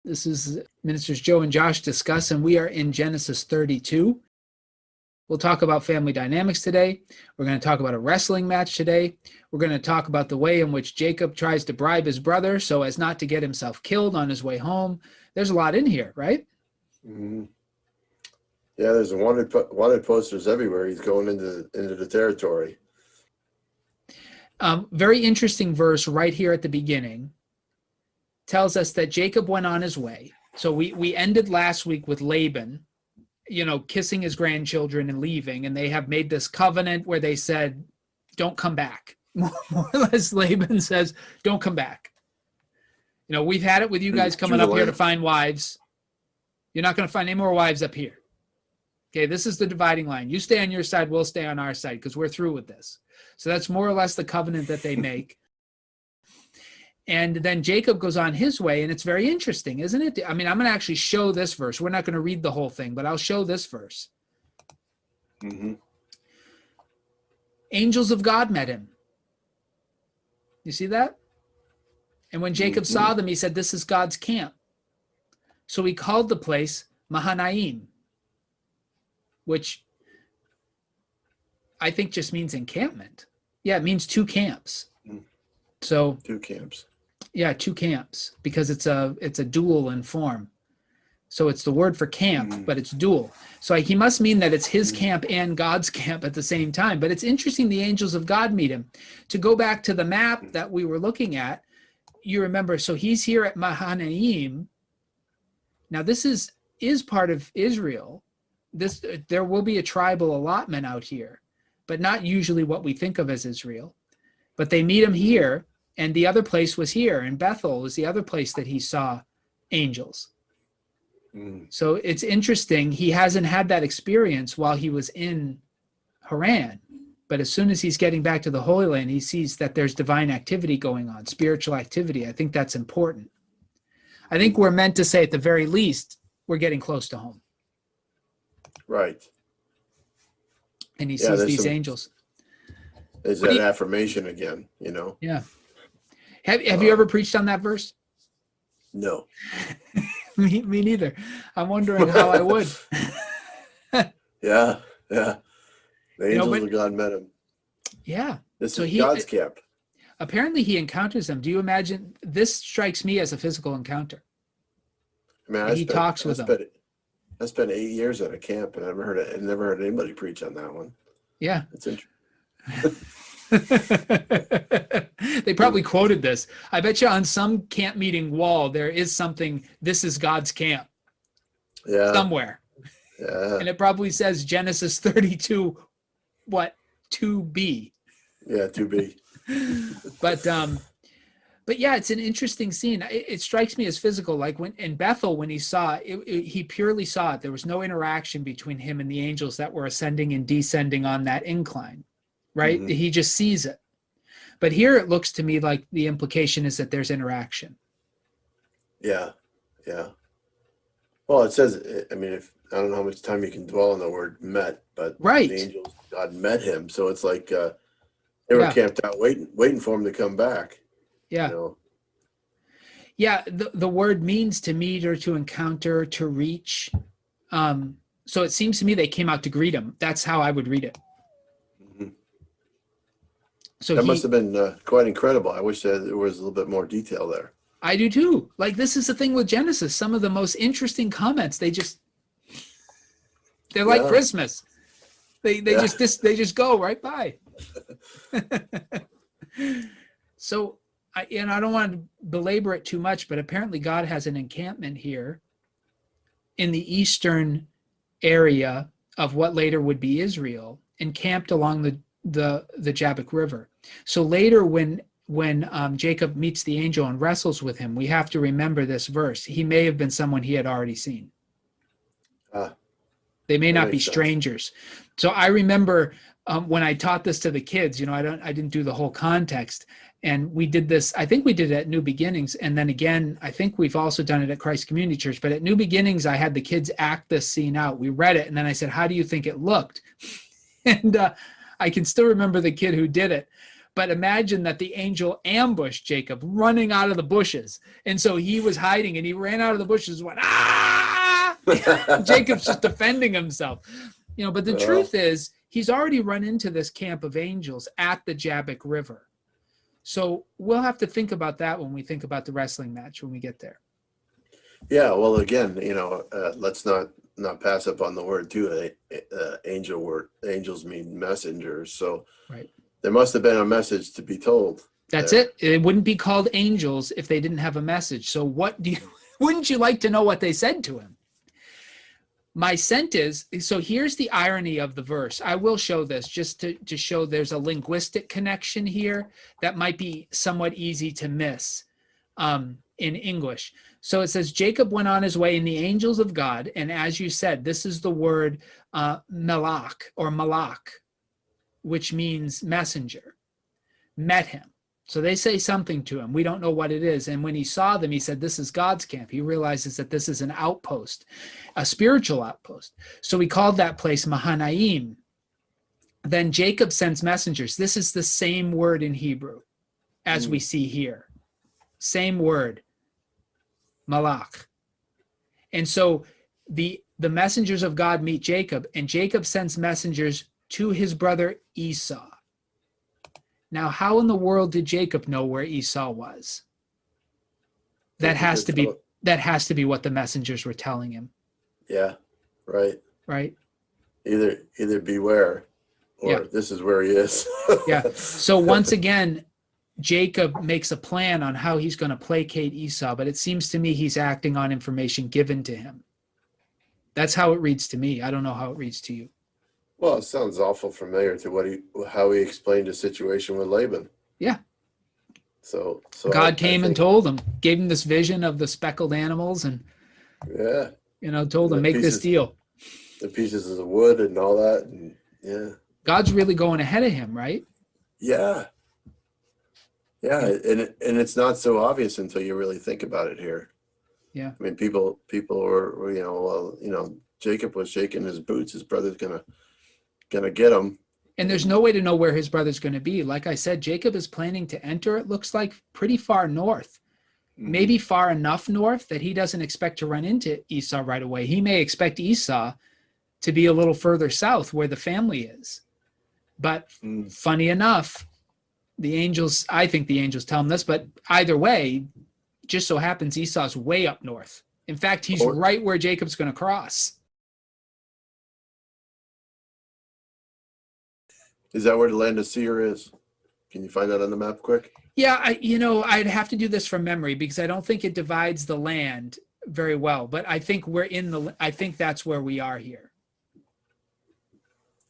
This is Ministers Joe and Josh Discuss, and we are in Genesis 32. We'll talk about family dynamics today. We're going to talk about a wrestling match today. We're going to talk about the way in which Jacob tries to bribe his brother so as not to get himself killed on his way home. There's a lot in here, right? Mm-hmm. Yeah, there's wanted posters everywhere. He's going into the territory. Very interesting verse right here at the beginning. Tells us that Jacob went on his way. So we ended last week with Laban, kissing his grandchildren and leaving, and they have made this covenant where they said, don't come back. More or less, Laban says, don't come back. We've had it with you guys coming up here to find wives. You're not going to find any more wives up here. Okay, this is the dividing line. You stay on your side, we'll stay on our side because we're through with this. So that's more or less the covenant that they make. And then Jacob goes on his way, and it's very interesting, isn't it? I mean, I'm going to actually show this verse. We're not going to read the whole thing, but I'll show this verse. Mm-hmm. Angels of God met him. You see that? And when Jacob saw them, he said, this is God's camp. So he called the place Mahanaim, which I think just means encampment. Yeah, it means two camps. So two camps. Yeah, two camps, because it's a dual in form. So it's the word for camp, but it's dual. So he must mean that it's his camp and God's camp at the same time. But it's interesting the angels of God meet him. To go back to the map that we were looking at, you remember, so he's here at Mahanaim. Now this is part of Israel. There will be a tribal allotment out here, but not usually what we think of as Israel. But they meet him here. And the other place was here, and Bethel was the other place that he saw angels. So it's interesting. He hasn't had that experience while he was in Haran. But as soon as he's getting back to the Holy Land, he sees that there's divine activity going on, spiritual activity. I think that's important. I think we're meant to say at the very least, we're getting close to home. Right. And he sees these angels. There's that affirmation again, Yeah. Have you ever preached on that verse? No. me neither. I'm wondering how I would. Yeah. The angels of God met him. Yeah. This is God's camp. Apparently he encounters them. Do you imagine? This strikes me as a physical encounter. I mean, he talks with them. I spent 8 years at a camp, and I've never heard anybody preach on that one. Yeah. It's interesting. They probably quoted this. I bet you on some camp meeting wall there is something, this is God's camp. Yeah. Somewhere. Yeah. And it probably says Genesis 32, 2b. Yeah, 2b. But yeah, it's an interesting scene. It strikes me as physical. Like when in Bethel, when he saw it, he purely saw it. There was no interaction between him and the angels that were ascending and descending on that incline. Right? Mm-hmm. He just sees it. But here it looks to me like the implication is that there's interaction. Yeah. Well, it says, I mean, I don't know how much time you can dwell on the word met, but right. The angels, God met him. So it's like they were camped out waiting for him to come back. Yeah. Yeah, the word means to meet or to encounter, to reach. So it seems to me they came out to greet him. That's how I would read it. So that must have been quite incredible. I wish there was a little bit more detail there. I do too. Like, this is the thing with Genesis. Some of the most interesting comments, they're like Christmas. They just go right by. So I don't want to belabor it too much, but apparently God has an encampment here in the eastern area of what later would be Israel, encamped along the Jabbok River. So later when Jacob meets the angel and wrestles with him, we have to remember this verse. He may have been someone he had already seen. They may not be strangers. So I remember when I taught this to the kids, I didn't do the whole context. And we did this, I think we did it at New Beginnings. And then again, I think we've also done it at Christ Community Church. But at New Beginnings, I had the kids act this scene out. We read it. And then I said, how do you think it looked? And I can still remember the kid who did it. But imagine that the angel ambushed Jacob running out of the bushes. And so he was hiding and he ran out of the bushes and went, ah! Jacob's just defending himself. But the truth is, he's already run into this camp of angels at the Jabbok River. So we'll have to think about that when we think about the wrestling match when we get there. Yeah, well, again, let's not pass up on the word too. Angel word. Angels mean messengers. So right. There must have been a message to be told. That's it. It wouldn't be called angels if they didn't have a message. So wouldn't you like to know what they said to him? My sense is, so here's the irony of the verse. I will show this just to show there's a linguistic connection here that might be somewhat easy to miss in English. So it says, Jacob went on his way in the angels of God. And as you said, this is the word malak or malak, which means messenger, met him. So they say something to him. We don't know what it is. And when he saw them, he said, this is God's camp. He realizes that this is an outpost, a spiritual outpost. So he called that place Mahanaim. Then Jacob sends messengers. This is the same word in Hebrew as we see here. Same word, malach. And so the messengers of God meet Jacob, and Jacob sends messengers to his brother Esau. Now, how in the world did Jacob know where Esau was? That has to be what the messengers were telling him. Yeah, right. Right? Either beware or this is where he is. Yeah. So once again, Jacob makes a plan on how he's going to placate Esau, but it seems to me he's acting on information given to him. That's how it reads to me. I don't know how it reads to you. Well, it sounds awful familiar to how he explained the situation with Laban. Yeah. So God came and told him, gave him this vision of the speckled animals, and told him, make this deal. The pieces of the wood and all that, and God's really going ahead of him, right? Yeah. Yeah, and it's not so obvious until you really think about it here. Yeah. I mean, people were, Jacob was shaking his boots. His brother's gonna get him. And there's no way to know where his brother's going to be. Like I said, Jacob is planning to enter, it looks like, pretty far north. Maybe far enough north that he doesn't expect to run into Esau right away. He may expect Esau to be a little further south where the family is. But funny enough, I think the angels tell him this, but either way, just so happens Esau's way up north. In fact, he's right where Jacob's going to cross. Is that where the land of Seir is? Can you find that on the map quick? Yeah, I'd have to do this from memory because I don't think it divides the land very well. But I think I think that's where we are here.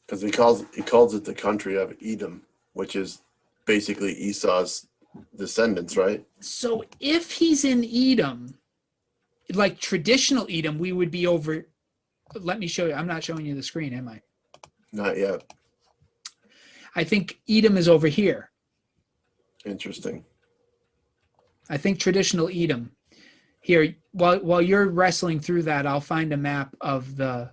Because he calls it the country of Edom, which is basically Esau's descendants, right? So if he's in Edom, like traditional Edom, we would be over. Let me show you. I'm not showing you the screen, am I? Not yet. I think Edom is over here. Interesting. I think traditional Edom. Here, while you're wrestling through that, I'll find a map of the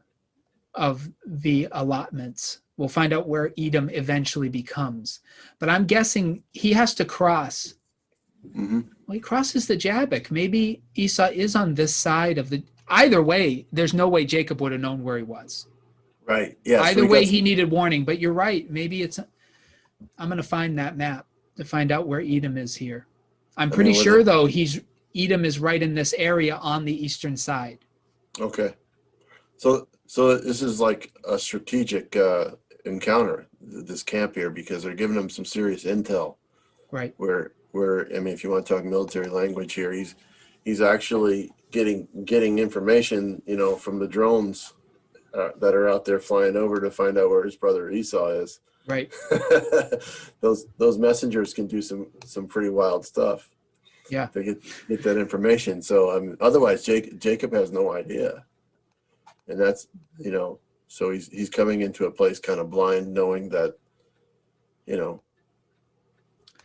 allotments. We'll find out where Edom eventually becomes. But I'm guessing he has to cross. Well, he crosses the Jabbok. Maybe Esau is on this side of the. Either way, there's no way Jacob would have known where he was. Right. Yeah. Either way, he needed warning. But you're right. Maybe I'm going to find that map to find out where Edom is here. I'm pretty sure, though, Edom is right in this area on the eastern side. Okay. So this is like a strategic encounter, this camp here, because they're giving him some serious intel. Right. Where I mean, if you want to talk military language here, he's actually getting information, from the drones that are out there flying over to find out where his brother Esau is. Right. those messengers can do some pretty wild stuff. Yeah. To get that information. So otherwise Jacob has no idea. And that's, so he's coming into a place kind of blind, knowing that,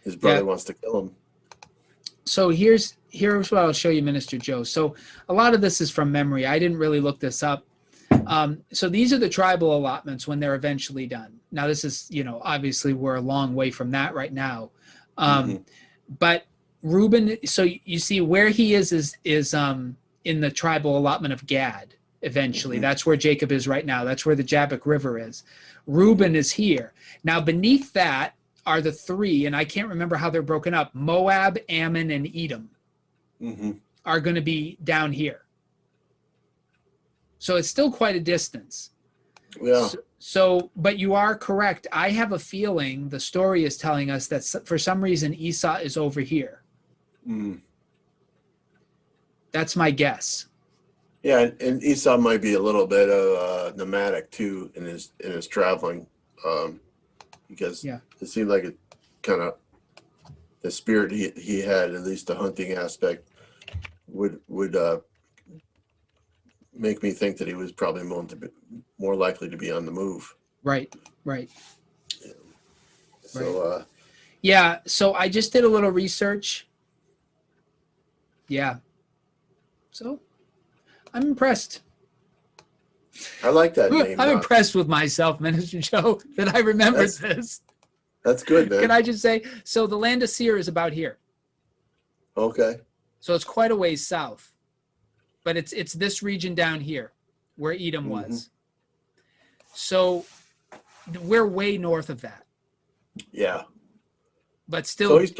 his brother wants to kill him. So here's what I'll show you, Minister Joe. So a lot of this is from memory. I didn't really look this up. So these are the tribal allotments when they're eventually done. Now this is, obviously we're a long way from that right now. Mhm. But Reuben, so you see where he is in the tribal allotment of Gad. Eventually, that's where Jacob is right now. That's where the Jabbok River is. Reuben is here. Now beneath that are the three, and I can't remember how they're broken up. Moab, Ammon, and Edom are going to be down here. So it's still quite a distance. Yeah. But you are correct. I have a feeling the story is telling us that for some reason Esau is over here. That's my guess. Yeah, and Esau might be a little bit of nomadic too in his traveling, because it seemed like it kind of the spirit he had, at least the hunting aspect, would make me think that he was probably more likely to be on the move. Right. So so I just did a little research. Yeah. So I'm impressed. I like that name. I'm impressed with myself, Minister Joe, that I remembered this. That's good, man. Can I just say, so the land of Seir is about here. Okay. So it's quite a ways south. But it's this region down here where Edom was. So we're way north of that. Yeah. But still. So he's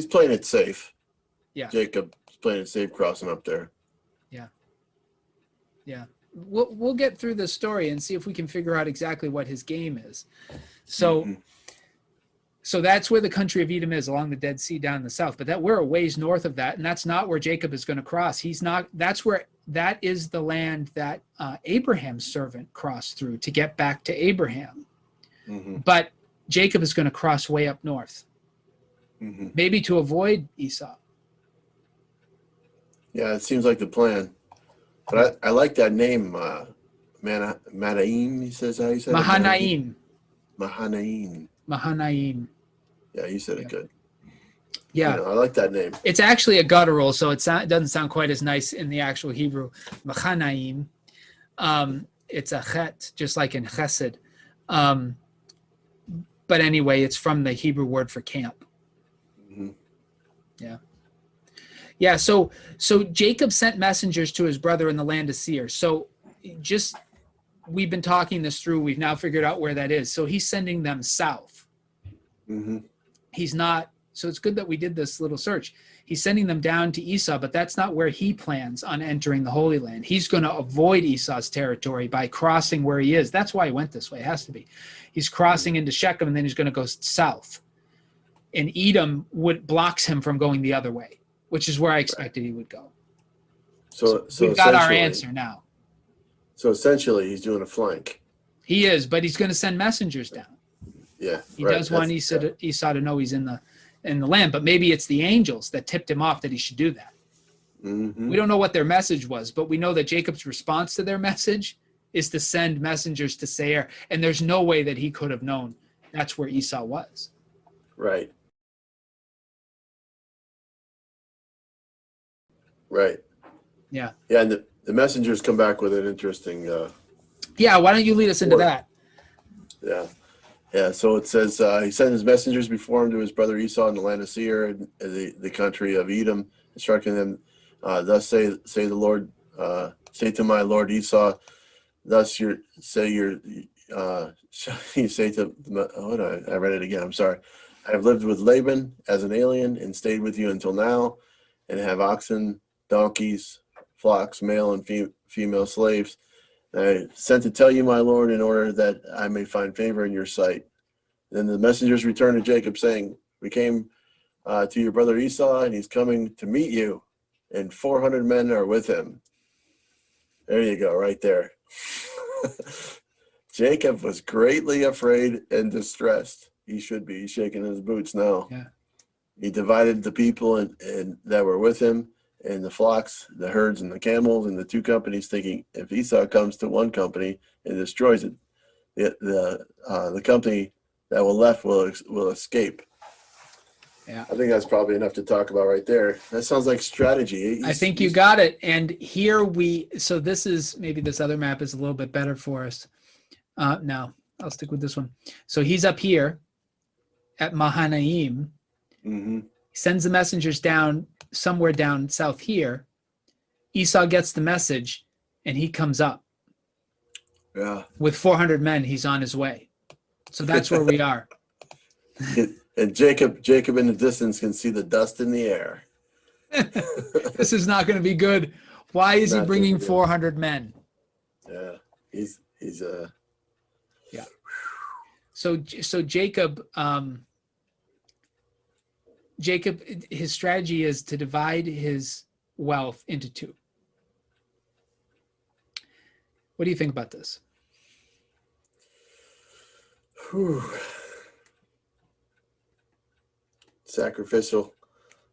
playing it safe. Yeah. Jacob's playing it safe crossing up there. Yeah. We'll get through the story and see if we can figure out exactly what his game is. So so that's where the country of Edom is, along the Dead Sea down in the south. But we're a ways north of that, and that's not where Jacob is going to cross. That is the land that Abraham's servant crossed through to get back to Abraham. But Jacob is going to cross way up north, maybe to avoid Esau. Yeah, it seems like the plan. But I like that name, Mahanaim, he says how you said Mahanaim. Mahanaim. Mahanaim. Yeah, you said it good. Yeah. I like that name. It's actually a guttural, so it doesn't sound quite as nice in the actual Hebrew. Mahanaim. It's a chet, just like in chesed. But anyway, it's from the Hebrew word for camp. Yeah, so Jacob sent messengers to his brother in the land of Seir. So we've been talking this through. We've now figured out where that is. So he's sending them south. He's not. So it's good that we did this little search. He's sending them down to Esau, but that's not where he plans on entering the Holy Land. He's going to avoid Esau's territory by crossing where he is. That's why he went this way. It has to be. He's crossing into Shechem, and then he's going to go south. And Edom blocks him from going the other way, which is where I expected he would go. So we've got our answer now. So essentially, he's doing a flank. He is, but he's going to send messengers down. Yeah, he does want Esau to know he's in the land, but maybe it's the angels that tipped him off that he should do that. We don't know what their message was, but we know that Jacob's response to their message is to send messengers to Seir, and there's no way that he could have known that's where Esau was. Right. Yeah, and the messengers come back with an interesting yeah, why don't you lead us into that? Yeah, so it says he sent his messengers before him to his brother Esau in the land of Seir, in the country of Edom, instructing them, thus say the Lord, say to my lord Esau, thus you say to I read it again, I'm sorry. I have lived with Laban as an alien and stayed with you until now, and have oxen, donkeys, flocks, male and female slaves. I sent to tell you, my lord, in order that I may find favor in your sight. Then the messengers returned to Jacob, saying, we came to your brother Esau, and he's coming to meet you, and 400 men are with him. There you go, right there. Jacob was greatly afraid and distressed. He should be. He's shaking his boots now. Yeah. He divided the people and that were with him, and the flocks, the herds, and the camels, and the two companies, thinking, if Esau comes to one company and destroys it, the company that will left will escape. Yeah, I think that's probably enough to talk about right there. That sounds like strategy. I think you got it. And here so this other map is a little bit better for us. No, I'll stick with this one. So he's up here at Mahanaim. Mm-hmm. He sends the messengers down somewhere down south here. Esau gets the message, and he comes up. Yeah. With 400 men, he's on his way. So that's where we are. And Jacob in the distance can see the dust in the air. This is not going to be good. Why is he Not bringing good. 400 men? Yeah, he's yeah. So Jacob, his strategy is to divide his wealth into two. What do you think about this? Sacrificial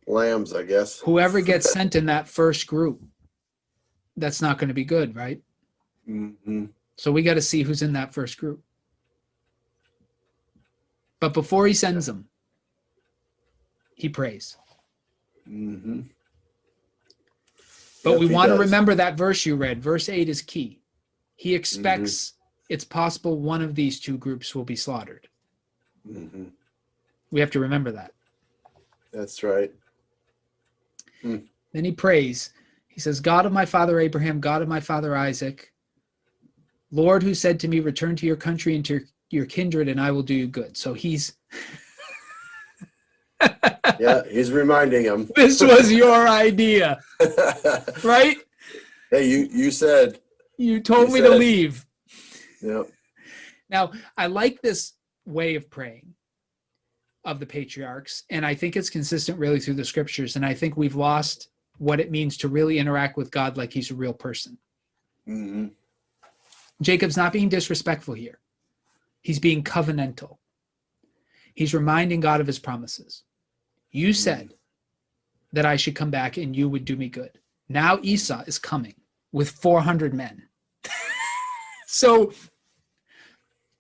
lambs, I guess. Whoever gets sent in that first group, that's not going to be good, right? Mm-hmm. So we got to see who's in that first group. But before he sends them, he prays. Mm-hmm. But Yep, we he want to does. remember that verse you read. Verse 8 is key. He expects it's possible one of these two groups will be slaughtered. Mm-hmm. We have to remember that. That's right. Then he prays. He says, God of my father Abraham, God of my father Isaac, Lord who said to me, return to your country and to your kindred, and I will do you good. So he's... Yeah, he's reminding him. This was your idea, right? Hey, you said. You told me to leave. Yep. Now, I like this way of praying of the patriarchs, and I think it's consistent really through the scriptures, and I think we've lost what it means to really interact with God like he's a real person. Mm-hmm. Jacob's not being disrespectful here. He's being covenantal. He's reminding God of his promises. You said that I should come back and you would do me good. Now Esau is coming with 400 men. So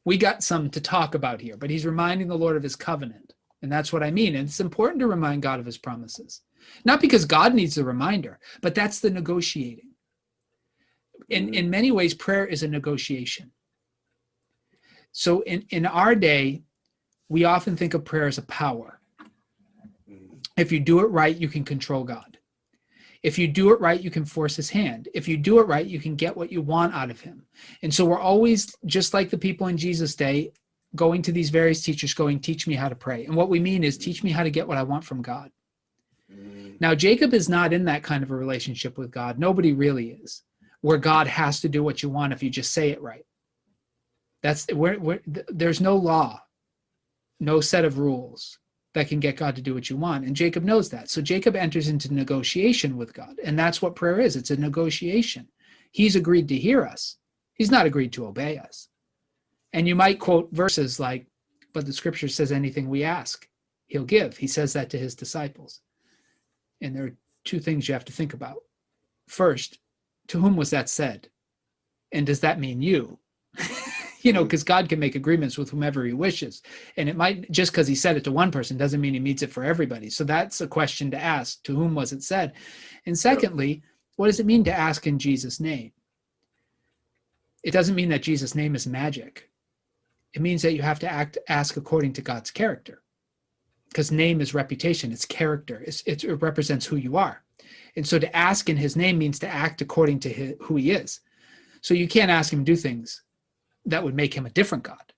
we got some to talk about here, but he's reminding the Lord of his covenant. And that's what I mean. And it's important to remind God of his promises. Not because God needs a reminder, but that's the negotiating. In many ways, prayer is a negotiation. So in our day, we often think of prayer as a power. If you do it right, you can control God. If you do it right, you can force his hand. If you do it right, you can get what you want out of him. And so we're always, just like the people in Jesus' day, going to these various teachers going, teach me how to pray. And what we mean is teach me how to get what I want from God. Now, Jacob is not in that kind of a relationship with God. Nobody really is, where God has to do what you want if you just say it right. That's where there's no law, no set of rules that can get God to do what you want. And Jacob knows that. So Jacob enters into negotiation with God. And that's what prayer is. It's a negotiation. He's agreed to hear us. He's not agreed to obey us. And you might quote verses like, but the scripture says anything we ask, he'll give. He says that to his disciples. And there are two things you have to think about. First, to whom was that said? And does that mean you? Because God can make agreements with whomever he wishes. And it might, just because he said it to one person doesn't mean he means it for everybody. So that's a question to ask. To whom was it said? And secondly, what does it mean to ask in Jesus' name? It doesn't mean that Jesus' name is magic. It means that you have to ask according to God's character. Because name is reputation, it's character, it represents who you are. And so to ask in his name means to act according to who he is. So you can't ask him to do things that would make him a different God,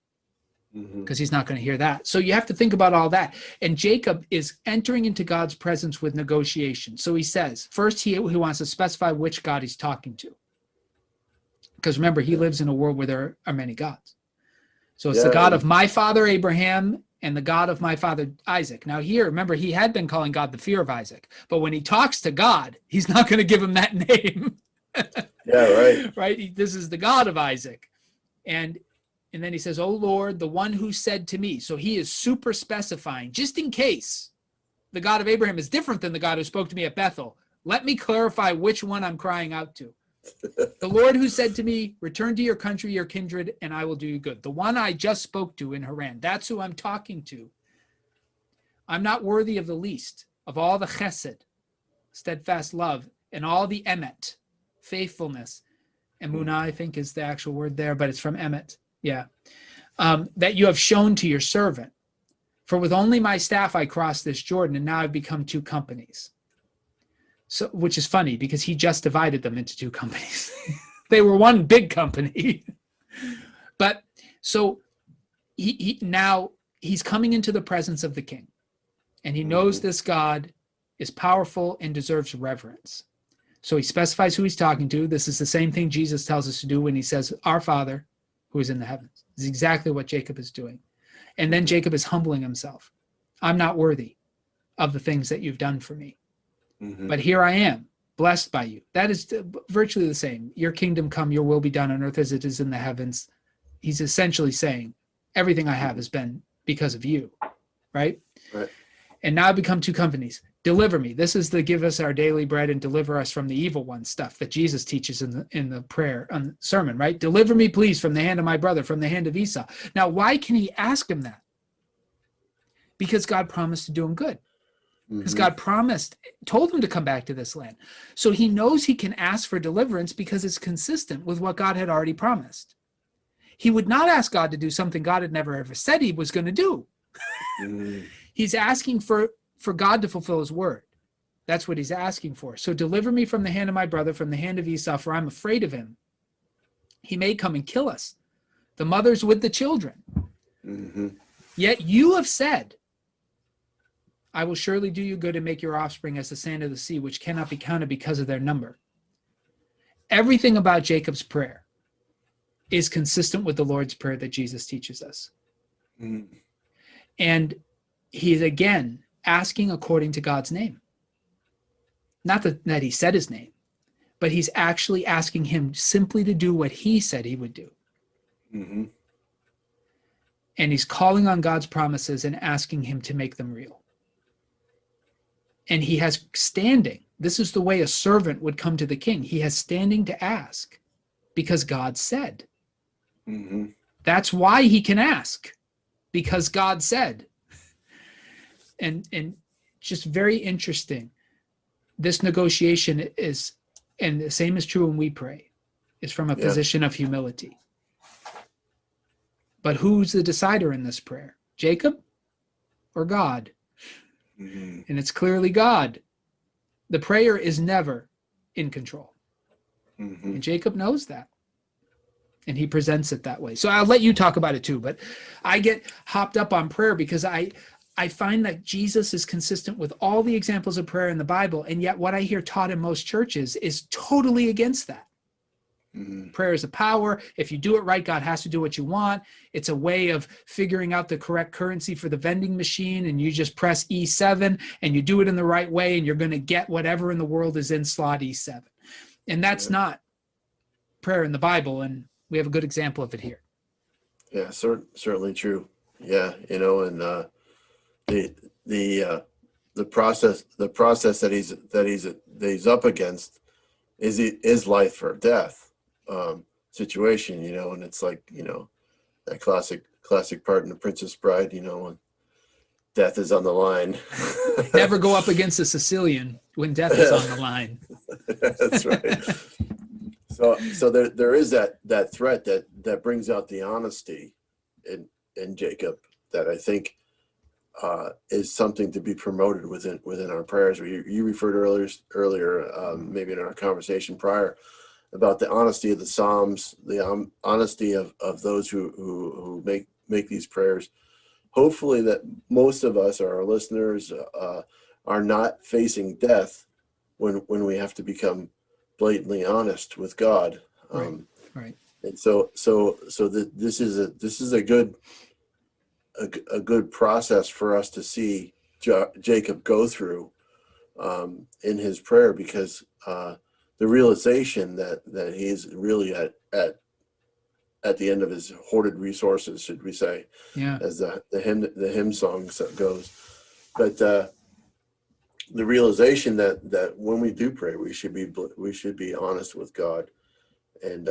because he's not going to hear that. So you have to think about all that. And Jacob is entering into God's presence with negotiation. So he says, first he wants to specify which God he's talking to. Because remember, he lives in a world where there are many gods. So it's the God of my father Abraham and the God of my father Isaac. Now here, remember, he had been calling God the fear of Isaac. But when he talks to God, he's not going to give him that name. Yeah, right. Right? This is the God of Isaac. And then he says, oh Lord, the one who said to me. So he is super specifying, just in case the God of Abraham is different than the God who spoke to me at Bethel. Let me clarify which one I'm crying out to. The Lord who said to me, return to your country, your kindred, and I will do you good. The one I just spoke to in Haran. That's who I'm talking to. I'm not worthy of the least of all the chesed, steadfast love, and all the emet, faithfulness. Emunah, I think, is the actual word there, but it's from emet. Yeah. that you have shown to your servant. For with only my staff I crossed this Jordan, and now I've become two companies. So, which is funny because he just divided them into two companies. They were one big company. But so now he's coming into the presence of the king, and he knows this God is powerful and deserves reverence. So he specifies who he's talking to. This is the same thing Jesus tells us to do when he says, "Our Father who is in the heavens." This is exactly what Jacob is doing. And then Jacob is humbling himself. I'm not worthy of the things that you've done for me. But here I am, blessed by you. That is virtually the same. Your kingdom come, your will be done on earth as it is in the heavens. He's essentially saying, everything I have has been because of you, right? Right. And now I become two companies. Deliver me. This is the give us our daily bread and deliver us from the evil one stuff that Jesus teaches in the prayer on the sermon, right? Deliver me, please, from the hand of my brother, from the hand of Esau. Now, why can he ask him that? Because God promised to do him good. Because God told him to come back to this land. So he knows he can ask for deliverance because it's consistent with what God had already promised. He would not ask God to do something God had never ever said he was going to do. He's asking for God to fulfill his word. That's what he's asking for. So deliver me from the hand of my brother, from the hand of Esau, for I'm afraid of him. He may come and kill us, the mothers with the children. Yet you have said, I will surely do you good and make your offspring as the sand of the sea, which cannot be counted because of their number. Everything about Jacob's prayer is consistent with the Lord's Prayer that Jesus teaches us. And he's again asking according to God's name. Not that he said his name, but he's actually asking him simply to do what he said he would do. And he's calling on God's promises and asking him to make them real. And he has standing. This is the way a servant would come to the king. He has standing to ask because God said. That's why he can ask, because God said. And just very interesting. This negotiation is, and the same is true when we pray, is from a position of humility. But who's the decider in this prayer? Jacob or God? And it's clearly God. The prayer is never in control. And Jacob knows that. And he presents it that way. So I'll let you talk about it too, but I get hopped up on prayer because I find that Jesus is consistent with all the examples of prayer in the Bible, and yet what I hear taught in most churches is totally against that. Prayer is a power. If you do it right, God has to do what you want. It's a way of figuring out the correct currency for the vending machine, and you just press E7 and you do it in the right way, and you're going to get whatever in the world is in slot E7. And that's not prayer in the Bible, and we have a good example of it here. Yeah, certainly true. Yeah, and the process that he's up against is life or death situation, and it's like, that classic part in The Princess Bride, when death is on the line. Never go up against a Sicilian when death is on the line. That's right. So there is that threat that brings out the honesty in Jacob that I think is something to be promoted within our prayers. You referred earlier, maybe in our conversation prior, about the honesty of the Psalms, the honesty of those who make these prayers. Hopefully that most of us, or our listeners, are not facing death when we have to become blatantly honest with God. Right. And so this is a good process for us to see Jacob go through in his prayer, because the realization that he's really at the end of his hoarded resources, should we say, as the hymn song goes. But the realization that when we do pray, we should be honest with God, and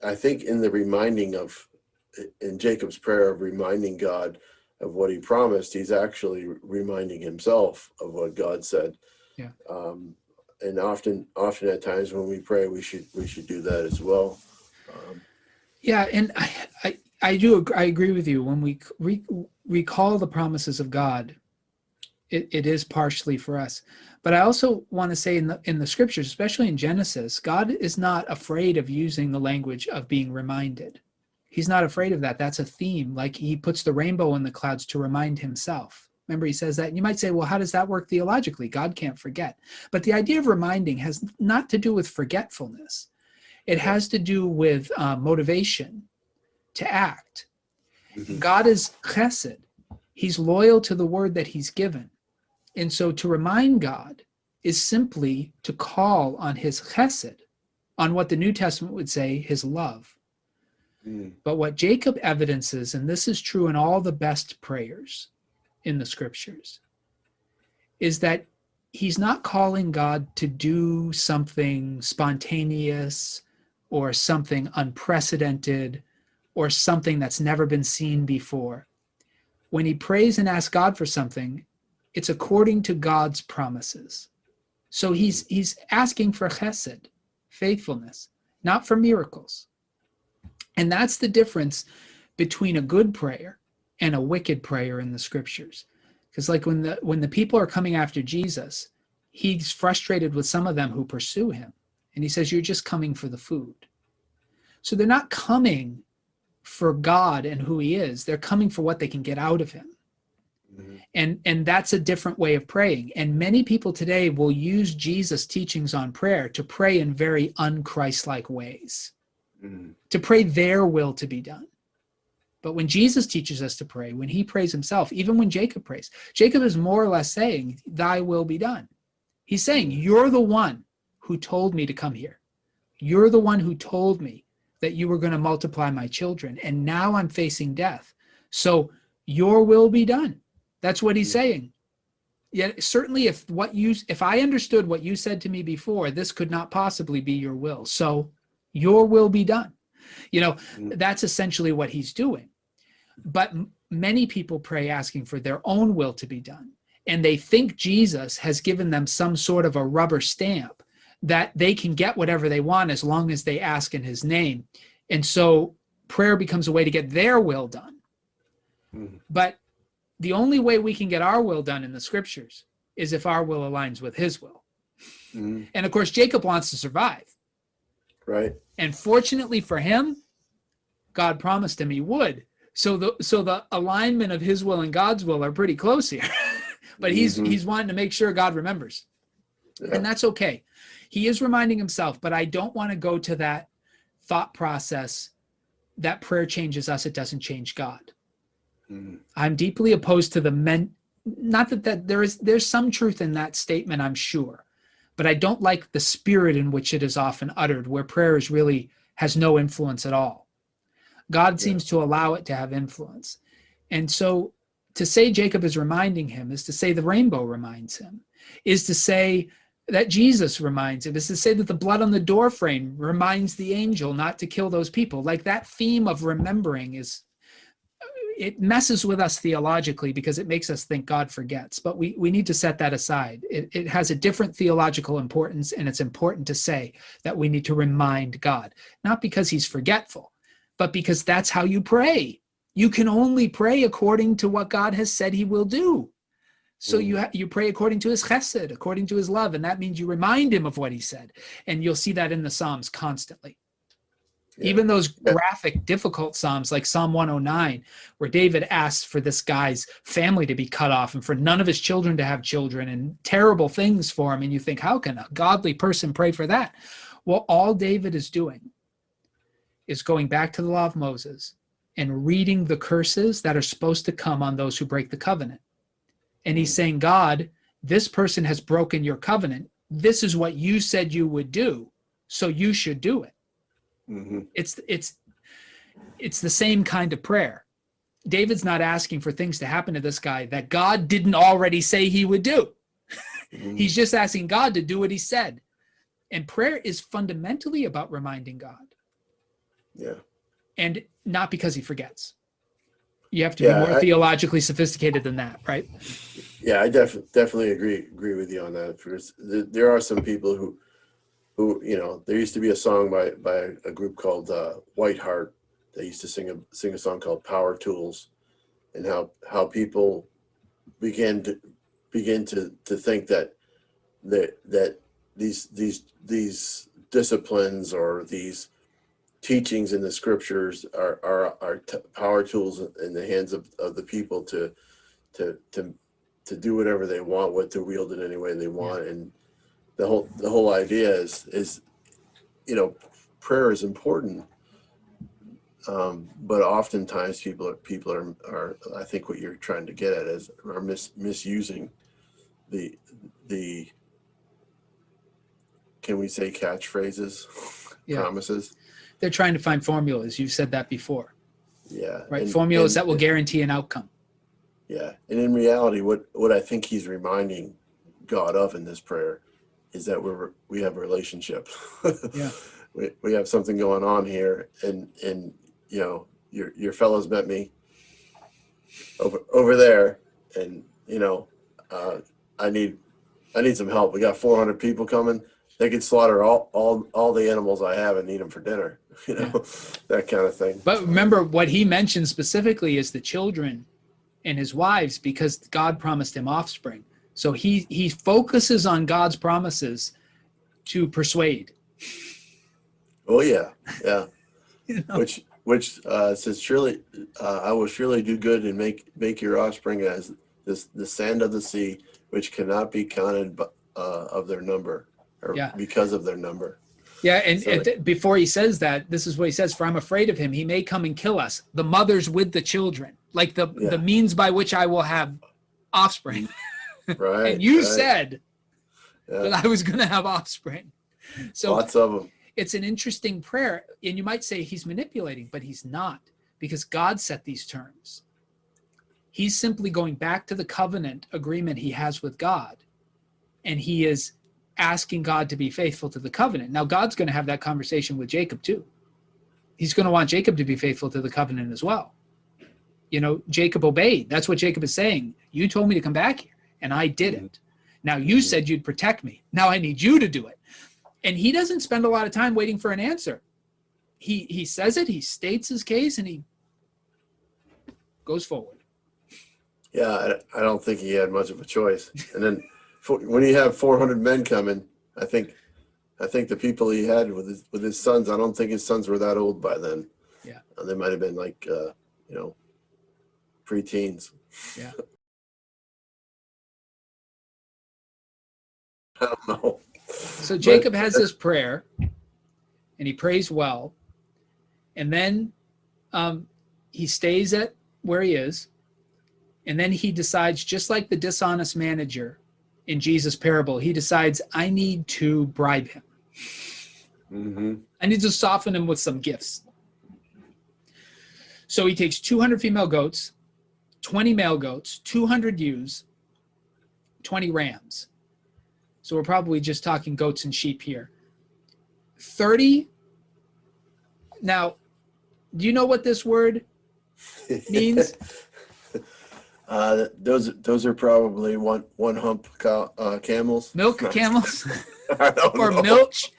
I think in Jacob's prayer of reminding God of what he promised, he's actually reminding himself of what God said. And often at times when we pray, we should do that as well. Yeah, and I agree with you. When we recall the promises of God, it is partially for us. But I also want to say in the scriptures, especially in Genesis, God is not afraid of using the language of being reminded. He's not afraid of that. That's a theme. Like he puts the rainbow in the clouds to remind himself. Remember, he says that. And you might say, well, how does that work theologically? God can't forget. But the idea of reminding has not to do with forgetfulness. It has to do with motivation to act. Mm-hmm. God is chesed. He's loyal to the word that he's given. And so to remind God is simply to call on his chesed, on what the New Testament would say, his love. Mm. But what Jacob evidences, and this is true in all the best prayers in the scriptures, is that he's not calling God to do something spontaneous or something unprecedented or something that's never been seen before. When he prays and asks God for something, it's according to God's promises. So he's asking for chesed, faithfulness, not for miracles. And that's the difference between a good prayer and a wicked prayer in the scriptures. Because like when the people are coming after Jesus, he's frustrated with some of them who pursue him. And he says, you're just coming for the food. So they're not coming for God and who he is. They're coming for what they can get out of him. Mm-hmm. And that's a different way of praying. And many people today will use Jesus' teachings on prayer to pray in very un-Christ-like ways, to pray their will to be done. But when Jesus teaches us to pray, when he prays himself, even when Jacob prays, Jacob is more or less saying, thy will be done. He's saying, you're the one who told me to come here. You're the one who told me that you were going to multiply my children. And now I'm facing death. So your will be done. That's what he's saying. Yet certainly if I understood what you said to me before, this could not possibly be your will. So your will be done. That's essentially what he's doing. But many people pray asking for their own will to be done. And they think Jesus has given them some sort of a rubber stamp that they can get whatever they want as long as they ask in his name. And so prayer becomes a way to get their will done. Mm-hmm. But the only way we can get our will done in the scriptures is if our will aligns with his will. Mm-hmm. And of course, Jacob wants to survive. Right. And fortunately for him, God promised him he would. So the alignment of his will and God's will are pretty close here. But he's wanting to make sure God remembers. Yeah. And that's okay. He is reminding himself, but I don't want to go to that thought process that prayer changes us, it doesn't change God. I'm deeply opposed to not that there's some truth in that statement, I'm sure, but I don't like the spirit in which it is often uttered, where prayer has no influence at all. God seems to allow it to have influence. And so to say Jacob is reminding him is to say the rainbow reminds him, is to say that Jesus reminds him, is to say that the blood on the doorframe reminds the angel not to kill those people. Like that theme of remembering it messes with us theologically because it makes us think God forgets, but we need to set that aside. It has a different theological importance, and it's important to say that we need to remind God, not because he's forgetful, but because that's how you pray. You can only pray according to what God has said he will do. So you pray according to his chesed, according to his love, and that means you remind him of what he said. And you'll see that in the Psalms constantly. Yeah. Even those graphic, difficult Psalms like Psalm 109, where David asks for this guy's family to be cut off and for none of his children to have children and terrible things for him. And you think, how can a godly person pray for that? Well, all David is doing is going back to the law of Moses and reading the curses that are supposed to come on those who break the covenant. And he's saying, God, this person has broken your covenant. This is what you said you would do, so you should do it. Mm-hmm. It's the same kind of prayer. David's not asking for things to happen to this guy that God didn't already say he would do. Mm-hmm. He's just asking God to do what he said. And prayer is fundamentally about reminding God. Yeah. And not because he forgets. You have to be more theologically sophisticated than that, right? Yeah, I definitely agree with you on that. Because there are some people who there used to be a song by a group called White Heart, they used to sing a song called Power Tools, and how people begin to think that these disciplines or these teachings in the scriptures are power tools in the hands of the people to do whatever they want, to wield it any way they want. And the whole idea is prayer is important, but oftentimes people are I think what you're trying to get at are misusing the can we say catchphrases, promises. They're trying to find formulas. You've said that before. Yeah. Right. Formulas that will guarantee an outcome. Yeah. And in reality, what I think he's reminding God of in this prayer is that we have a relationship. Yeah. We have something going on here, and your fellows met me over there, and I need some help. We got 400 people coming. They could slaughter all the animals I have and eat them for dinner, that kind of thing. But remember, what he mentioned specifically is the children and his wives, because God promised him offspring. So he focuses on God's promises to persuade. Oh yeah. Which says, surely I will surely do good and make your offspring as the sand of the sea, which cannot be counted of their number, or because of their number. Yeah, and before he says that, this is what he says: "For I'm afraid of him. He may come and kill us, the mothers with the children, like the means by which I will have offspring." Right. And you said that I was going to have offspring. So lots of them. It's an interesting prayer, and you might say he's manipulating, but he's not, because God set these terms. He's simply going back to the covenant agreement he has with God, and he is asking God to be faithful to the covenant. Now, God's going to have that conversation with Jacob too. He's going to want Jacob to be faithful to the covenant as well. Jacob obeyed. That's what Jacob is saying. You told me to come back here, and I didn't. Now, you said you'd protect me. Now I need you to do it. And he doesn't spend a lot of time waiting for an answer. He says it, he states his case, and he goes forward. Yeah, I don't think he had much of a choice. And then when you have 400 men coming, I think the people he had with his sons, I don't think his sons were that old by then. Yeah. They might have been like, pre-teens. Yeah. I don't know. So Jacob has this prayer, and he prays well, and then he stays at where he is, and then he decides, just like the dishonest manager in Jesus' parable, he decides, I need to bribe him. Mm-hmm. I need to soften him with some gifts. So he takes 200 female goats, 20 male goats, 200 ewes, 20 rams. So we're probably just talking goats and sheep here. 30. Now, do you know what this word means? Those are probably one hump camels. Milk camels? I don't or know. milch?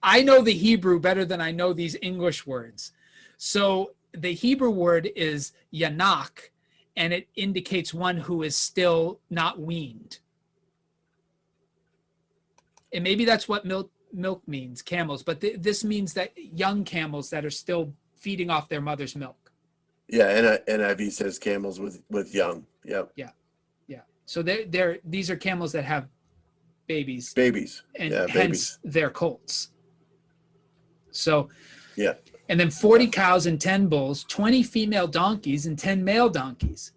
I know the Hebrew better than I know these English words. So the Hebrew word is yanak, and it indicates one who is still not weaned. And maybe that's what milk means, camels. But this means that young camels that are still feeding off their mother's milk. Yeah, NIV says camels with young. Yep. Yeah. So these are camels that have babies. Babies. And yeah, hence babies. they're colts. So. Yeah. And then 40 cows and 10 bulls, 20 female donkeys and 10 male donkeys.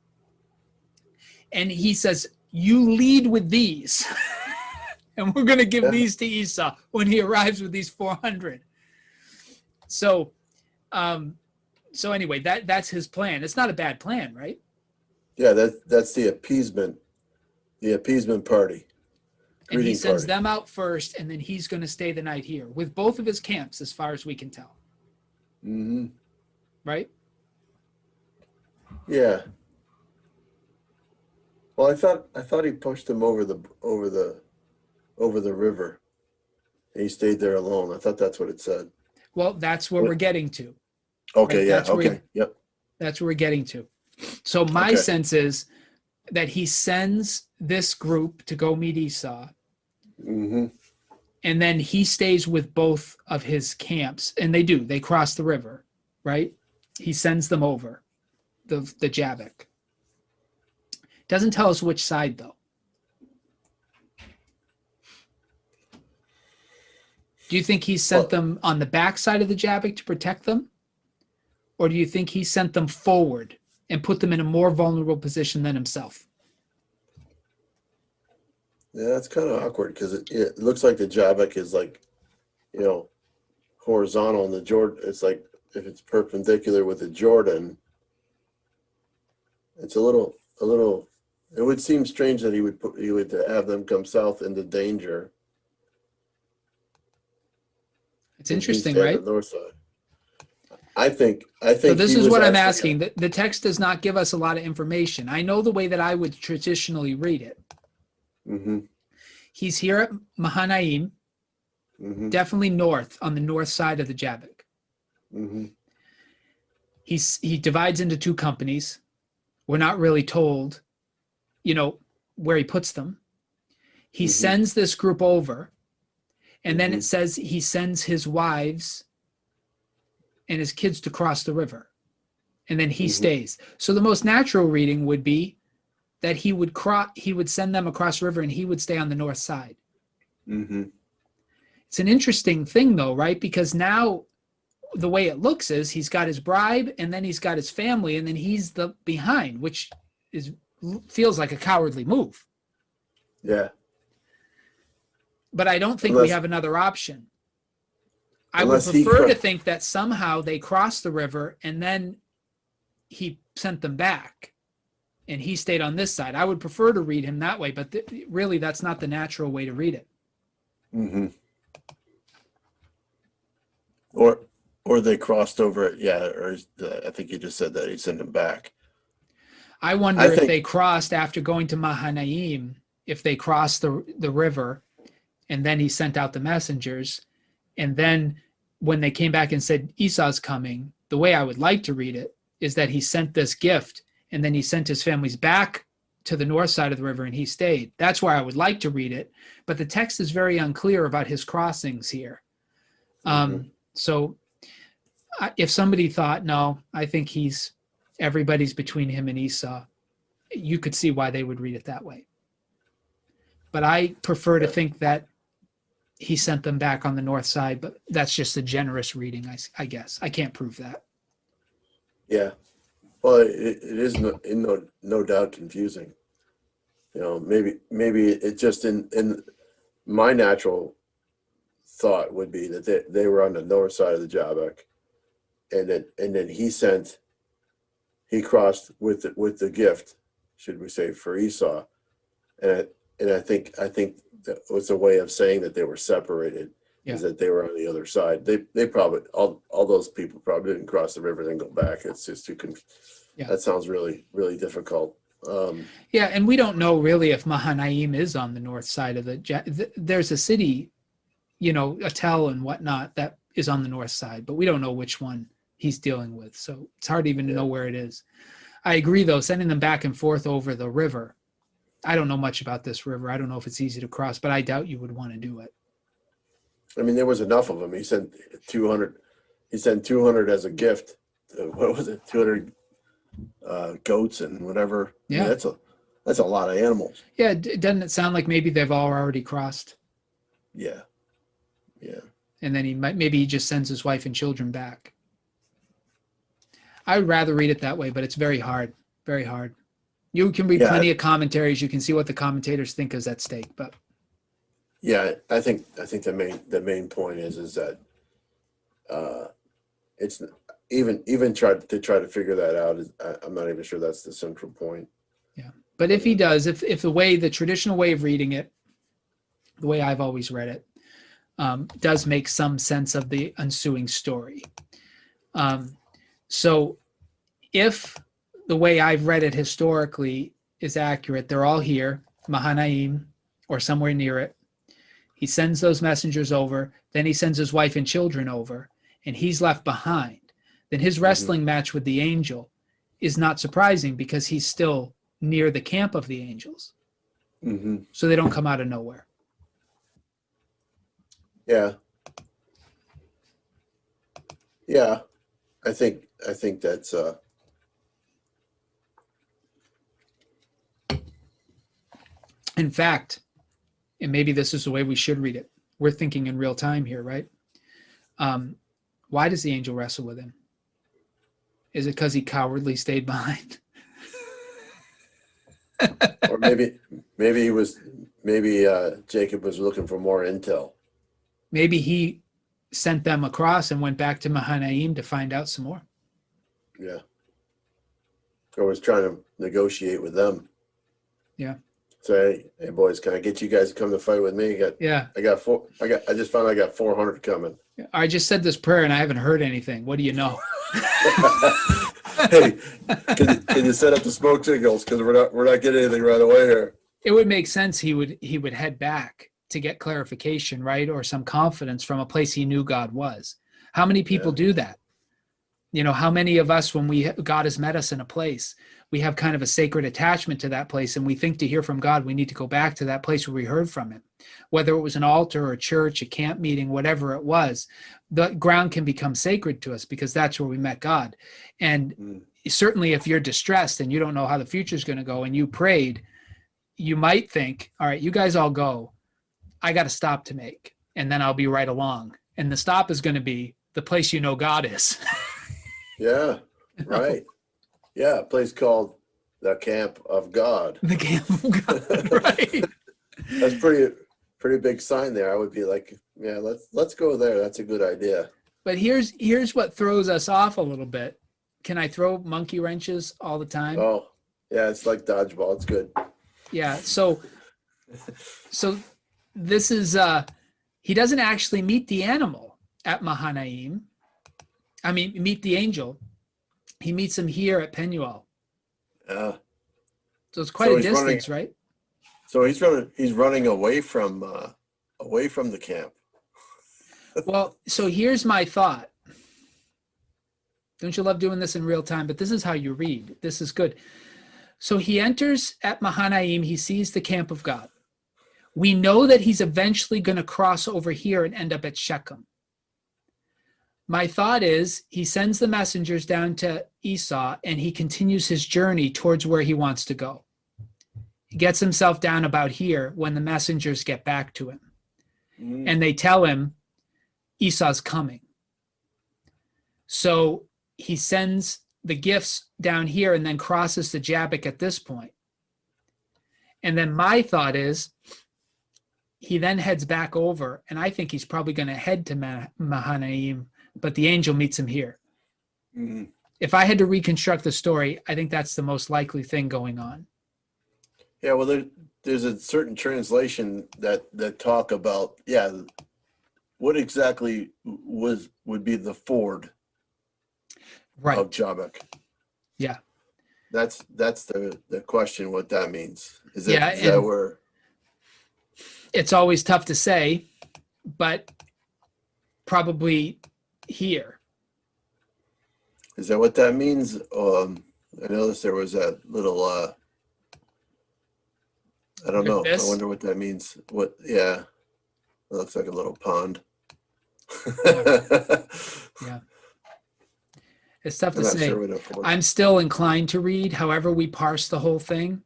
And he says, you lead with these. And we're going to give these to Esau when he arrives with these 400. So anyway, that's his plan. It's not a bad plan, right? Yeah, that's the appeasement party. And he sends them out first, and then he's going to stay the night here with both of his camps, as far as we can tell. Mm-hmm. Right? Yeah. Well, I thought he pushed him over the river. And he stayed there alone. I thought that's what it said. Well, that's where we're getting to. Okay. Right? Yeah. That's where Okay. Yep. that's where we're getting to. So my Okay. sense is that he sends this group to go meet Esau, Mm-hmm. and then he stays with both of his camps, and they cross the river, right? He sends them over the Jabbok. Doesn't tell us which side though. Do you think he sent Well, them on the back side of the Jabbok to protect them? Or do you think he sent them forward and put them in a more vulnerable position than himself? yeah, that's kind of awkward because it looks like the Jabbok is like, you know, horizontal, and the Jordan. It's like if it's perpendicular with the Jordan, it's a little. It would seem strange that he would have them come south into danger, It's and he interesting, stay on the right? north side. I So think this he is was what I'm actually. asking. The text does not give us a lot of information. I know the way that I would traditionally read it. Mm-hmm. He's here at Mahanaim, Mm-hmm. definitely north, on the north side of the Jabbok. Mm-hmm. He divides into two companies. We're not really told, where he puts them. He Mm-hmm. sends this group over, and then Mm-hmm. it says he sends his wives and his kids to cross the river, and then he Mm-hmm. stays. So the most natural reading would be that he would send them across the river and he would stay on the north side. Mm-hmm. It's an interesting thing though, right? Because now the way it looks is he's got his bribe and then he's got his family and then he's the behind, which feels like a cowardly move. Yeah. But I don't think we Unless have another option. I would unless he. prefer to think that somehow they crossed the river and then he sent them back and he stayed on this side. I would prefer to read him that way, but really that's not the natural way to read it. Mm-hmm. Or they crossed over it. Yeah. Or I think you just said that he sent them back. I wonder I if think. they crossed after going to Mahanaim, if they crossed the river and then he sent out the messengers. And then when they came back and said Esau's coming, the way I would like to read it is that he sent this gift and then he sent his families back to the north side of the river and he stayed. That's where I would like to read it. But the text is very unclear about his crossings here. Mm-hmm. So if somebody thought, no, I think everybody's between him and Esau, you could see why they would read it that way. But I prefer to think that he sent them back on the north side, but that's just a generous reading, I guess. I can't prove that. Yeah. Well, it is no doubt confusing. Maybe it just in my natural thought would be that they were on the north side of the Jabbok, and then he crossed with the gift, should we say, for Esau, and I think that was a way of saying that they were separated. Yeah. Is that they were on the other side. They probably all those people probably didn't cross the river and then go back. It's just too Yeah. That sounds really, really difficult. Yeah, and we don't know really if Mahanaim is on the north side of there's a city, a tell and whatnot that is on the north side, but we don't know which one he's dealing with. So it's hard even to know where it is. I agree though, sending them back and forth over the river. I don't know much about this river. I don't know if it's easy to cross, but I doubt you would want to do it. I mean, there was enough of them. He sent 200. He sent 200 as a gift. What was it? 200 goats and whatever. Yeah, I mean, that's a lot of animals. Yeah, doesn't it sound like maybe they've all already crossed? Yeah, yeah. And then maybe he just sends his wife and children back. I would rather read it that way, but it's very hard. Very hard. You can read plenty of commentaries. You can see what the commentators think is at stake, but yeah, I think the main point is that it's even try to figure that out. I'm not even sure that's the central point. Yeah, but if he does, if the traditional way of reading it, the way I've always read it, does make some sense of the ensuing story. So if the way I've read it historically is accurate, they're all here, Mahanaim, or somewhere near it. He sends those messengers over, then he sends his wife and children over, and he's left behind. then his wrestling match with the angel is not surprising because he's still near the camp of the angels. So they don't come out of nowhere. Yeah. Yeah. I think that's in fact, and maybe this is the way we should read it. We're thinking in real time here, right? Why does the angel wrestle with him? Is it because he cowardly stayed behind? or maybe Jacob was looking for more intel. Maybe he sent them across and went back to Mahanaim to find out some more. Yeah. Or was trying to negotiate with them. Yeah. Say, hey boys, can I get you guys to come to fight with me? I just found I got 400 coming. I just said this prayer and I haven't heard anything. What do you know? Hey, can you set up the smoke signals? Because we're not getting anything right away here. It would make sense he would head back to get clarification, right? Or some confidence from a place he knew God was. How many people do that? You know, how many of us, when God has met us in a place, we have kind of a sacred attachment to that place, and we think to hear from God, we need to go back to that place where we heard from him. Whether it was an altar or a church, a camp meeting, whatever it was, the ground can become sacred to us because that's where we met God. And certainly if you're distressed and you don't know how the future is going to go and you prayed, you might think, all right, you guys all go. I got a stop to make, and then I'll be right along. And the stop is going to be the place you know God is. Yeah, right. Yeah, a place called the Camp of God. The Camp of God, right. That's pretty big sign there. I would be like, yeah, let's go there. That's a good idea. But here's what throws us off a little bit. Can I throw monkey wrenches all the time? Oh, yeah, it's like dodgeball. It's good. Yeah, so this is he doesn't actually meet the animal at Mahanaim. I mean, meet the angel. He meets him here at Penuel. Yeah. So it's quite a distance, right? So he's running away from the camp. Well, so here's my thought. Don't you love doing this in real time? But this is how you read. This is good. So he enters at Mahanaim. He sees the camp of God. We know that he's eventually going to cross over here and end up at Shechem. My thought is he sends the messengers down to Esau and he continues his journey towards where he wants to go. He gets himself down about here when the messengers get back to him. And they tell him Esau's coming. So he sends the gifts down here and then crosses to Jabbok at this point. And then my thought is he then heads back over, and I think he's probably going to head to Mahanaim, but the angel meets him here. If I had to reconstruct the story, I think that's the most likely thing going on. Yeah, well, there's a certain translation that talk about, what exactly would be the ford of Jabbok. Yeah. That's the question, what that means. Is that where? It's always tough to say, but probably here. Is that what that means? I noticed there was that little, I don't know. I wonder what that means. It looks like a little pond. Yeah. It's tough to say. Sure I'm still inclined to read, however we parse the whole thing.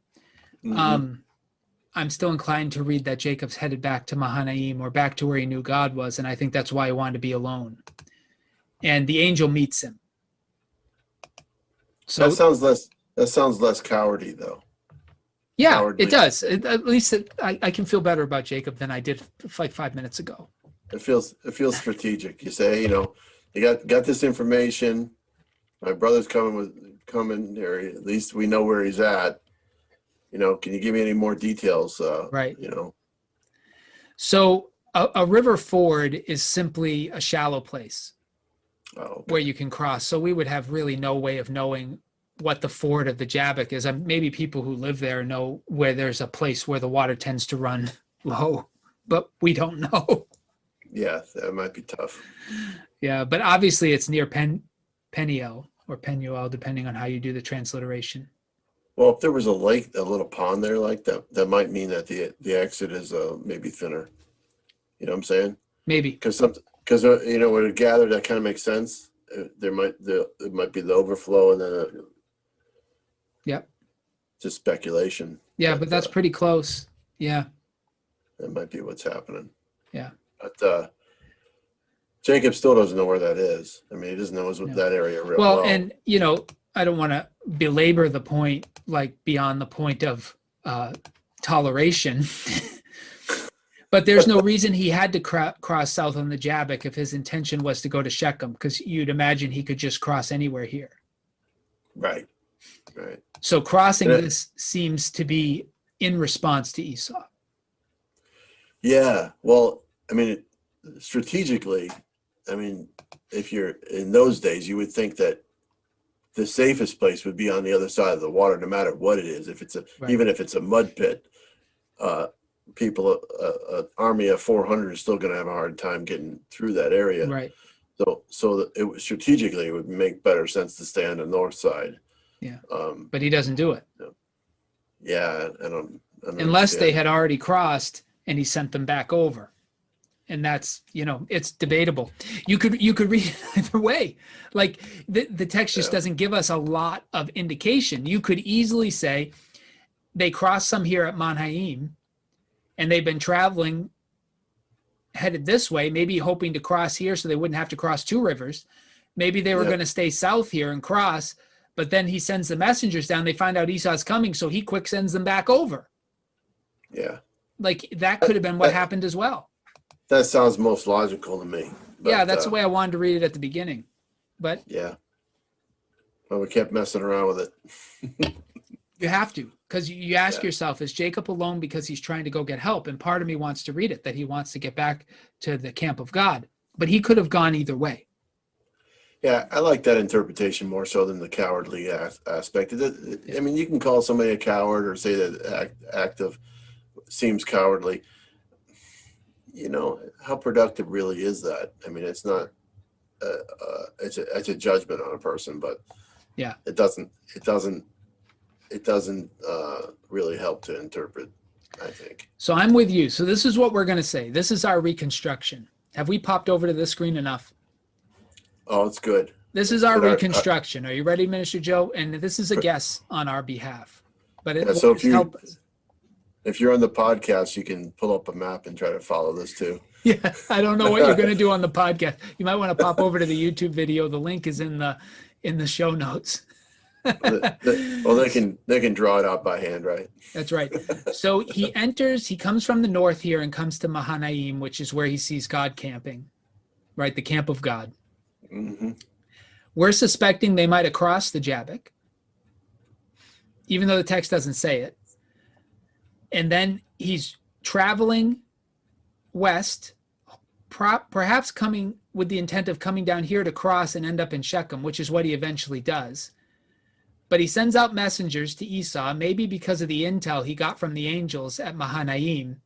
I'm still inclined to read that Jacob's headed back to Mahanaim or back to where he knew God was, and I think that's why he wanted to be alone. And the angel meets him. So that sounds less cowardly, though. Yeah, Cowardly. It does. At least I can feel better about Jacob than I did like 5 minutes ago. It feels strategic. You say, you got this information. My brother's coming, or at least we know where he's at. Can you give me any more details? Right. So a river ford is simply a shallow place where you can cross. So we would have really no way of knowing what the ford of the Jabbok is. Maybe people who live there know where there's a place where the water tends to run low, but we don't know. Yeah, that might be tough. Yeah, but obviously it's near Peniel or Penuel, depending on how you do the transliteration. Well, if there was a lake, a little pond there like that, that might mean that the exit is maybe thinner. You know what I'm saying? Maybe. Because you know, when it gathered, that kind of makes sense. It might be the overflow, and then Yep. just speculation. Yeah, but that's pretty close. Yeah. That might be what's happening. Yeah. But Jacob still doesn't know where that is. I mean, he doesn't know that area real well. Well, and you know, I don't want to belabor the point, like beyond the point of toleration. But there's no reason he had to cross south on the Jabbok if his intention was to go to Shechem, because you'd imagine he could just cross anywhere here. Right. Right. So crossing this seems to be in response to Esau. Yeah. Well, I mean, strategically, I mean, if you're in those days, you would think that the safest place would be on the other side of the water, no matter what it is. If it's even if it's a mud pit, people, an army of 400 is still going to have a hard time getting through that area. Right. So strategically, it would make better sense to stay on the north side. Yeah. But he doesn't do it. Yeah, I don't unless they had already crossed and he sent them back over. And that's, you know, it's debatable. You could read it either way. Like the text just doesn't give us a lot of indication. You could easily say they crossed some here at Manhaim and they've been traveling headed this way, maybe hoping to cross here so they wouldn't have to cross two rivers. Maybe they were going to stay south here and cross, but then he sends the messengers down. They find out Esau's coming, so he quick sends them back over. Yeah. Like that could have been what happened as well. That sounds most logical to me. But, yeah, that's the way I wanted to read it at the beginning. But yeah. Well, we kept messing around with it. You have to, because you ask yourself, is Jacob alone because he's trying to go get help? And part of me wants to read it, that he wants to get back to the camp of God. But he could have gone either way. Yeah, I like that interpretation more so than the cowardly aspect. I mean, you can call somebody a coward or say that act of seems cowardly. You know, how productive really is that? I mean, it's not. It's a judgment on a person, but it doesn't really help to interpret, I think. So I'm with you. So this is what we're going to say. This is our reconstruction. Have we popped over to this screen enough? Oh, it's good. This is our reconstruction. Are you ready, Minister Joe? And this is a guess on our behalf. But it will help us. If you're on the podcast, you can pull up a map and try to follow this too. Yeah, I don't know what you're going to do on the podcast. You might want to pop over to the YouTube video. The link is in the show notes. Well, they can draw it out by hand, right? That's right. So he comes from the north here and comes to Mahanaim, which is where he sees God camping, right? The camp of God. Mm-hmm. We're suspecting they might have crossed the Jabbok, even though the text doesn't say it. And then he's traveling west, perhaps coming with the intent of coming down here to cross and end up in Shechem, which is what he eventually does. But he sends out messengers to Esau, maybe because of the intel he got from the angels at Mahanaim.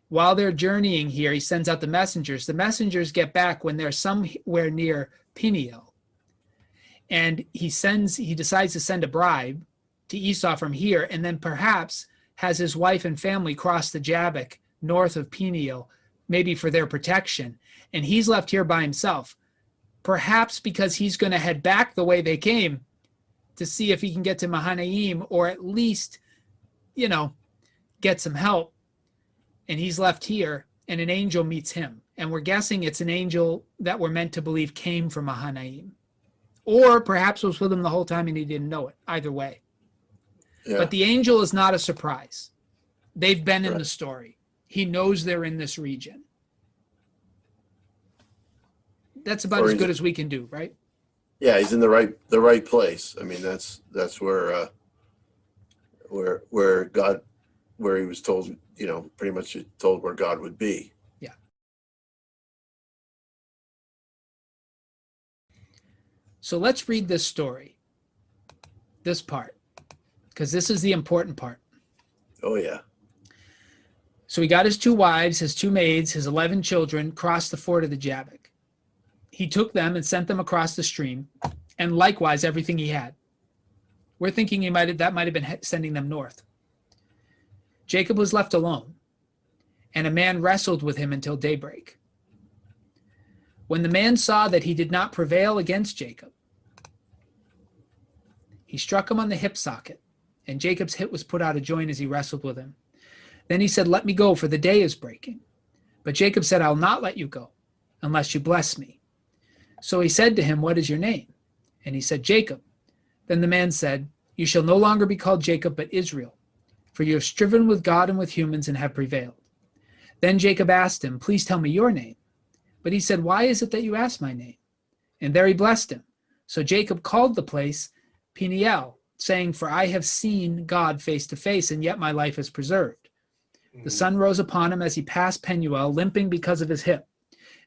While they're journeying here, he sends out the messengers. The messengers get back when they're somewhere near Peniel. And he decides to send a bribe to Esau from here, and then perhaps has his wife and family cross the Jabbok north of Peniel, maybe for their protection. And he's left here by himself, perhaps because he's going to head back the way they came to see if he can get to Mahanaim, or at least, get some help. And he's left here, and an angel meets him. And we're guessing it's an angel that we're meant to believe came from Mahanaim. Or perhaps was with him the whole time and he didn't know it. Either way. Yeah. But the angel is not a surprise. They've been in the story. He knows they're in this region. That's about as good as we can do, right? Yeah, he's in the right place. I mean, that's where God, where he was told, pretty much told where God would be. Yeah. So let's read this story, this part, because this is the important part. Oh, yeah. So he got his 2 wives, his 2 maids, his 11 children, crossed the ford of the Jabbok. He took them and sent them across the stream, and likewise everything he had. We're thinking that might have been sending them north. Jacob was left alone, and a man wrestled with him until daybreak. When the man saw that he did not prevail against Jacob, he struck him on the hip socket, and Jacob's hip was put out of joint as he wrestled with him. Then he said, "Let me go, for the day is breaking." But Jacob said, "I'll not let you go unless you bless me." So he said to him, "What is your name?" And he said, "Jacob." Then the man said, "You shall no longer be called Jacob, but Israel, for you have striven with God and with humans and have prevailed." Then Jacob asked him, "Please tell me your name." But he said, "Why is it that you ask my name?" And there he blessed him. So Jacob called the place Peniel, saying, "For I have seen God face to face, and yet my life is preserved." The sun rose upon him as he passed Penuel, limping because of his hip.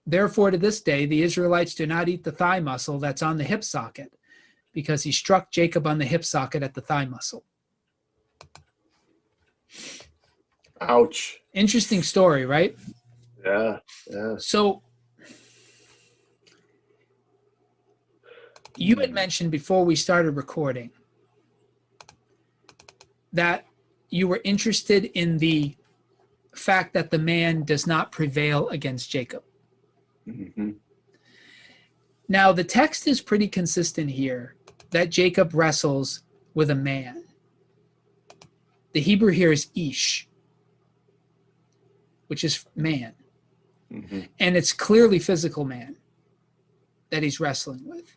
Therefore, to this day, the Israelites do not eat the thigh muscle that's on the hip socket, because he struck Jacob on the hip socket at the thigh muscle. Ouch. Interesting story, right? Yeah. So you had mentioned before we started recording that you were interested in the fact that the man does not prevail against Jacob. Mm-hmm. Now, the text is pretty consistent here that Jacob wrestles with a man. The Hebrew here is ish, which is man. Mm-hmm. And it's clearly physical man that he's wrestling with.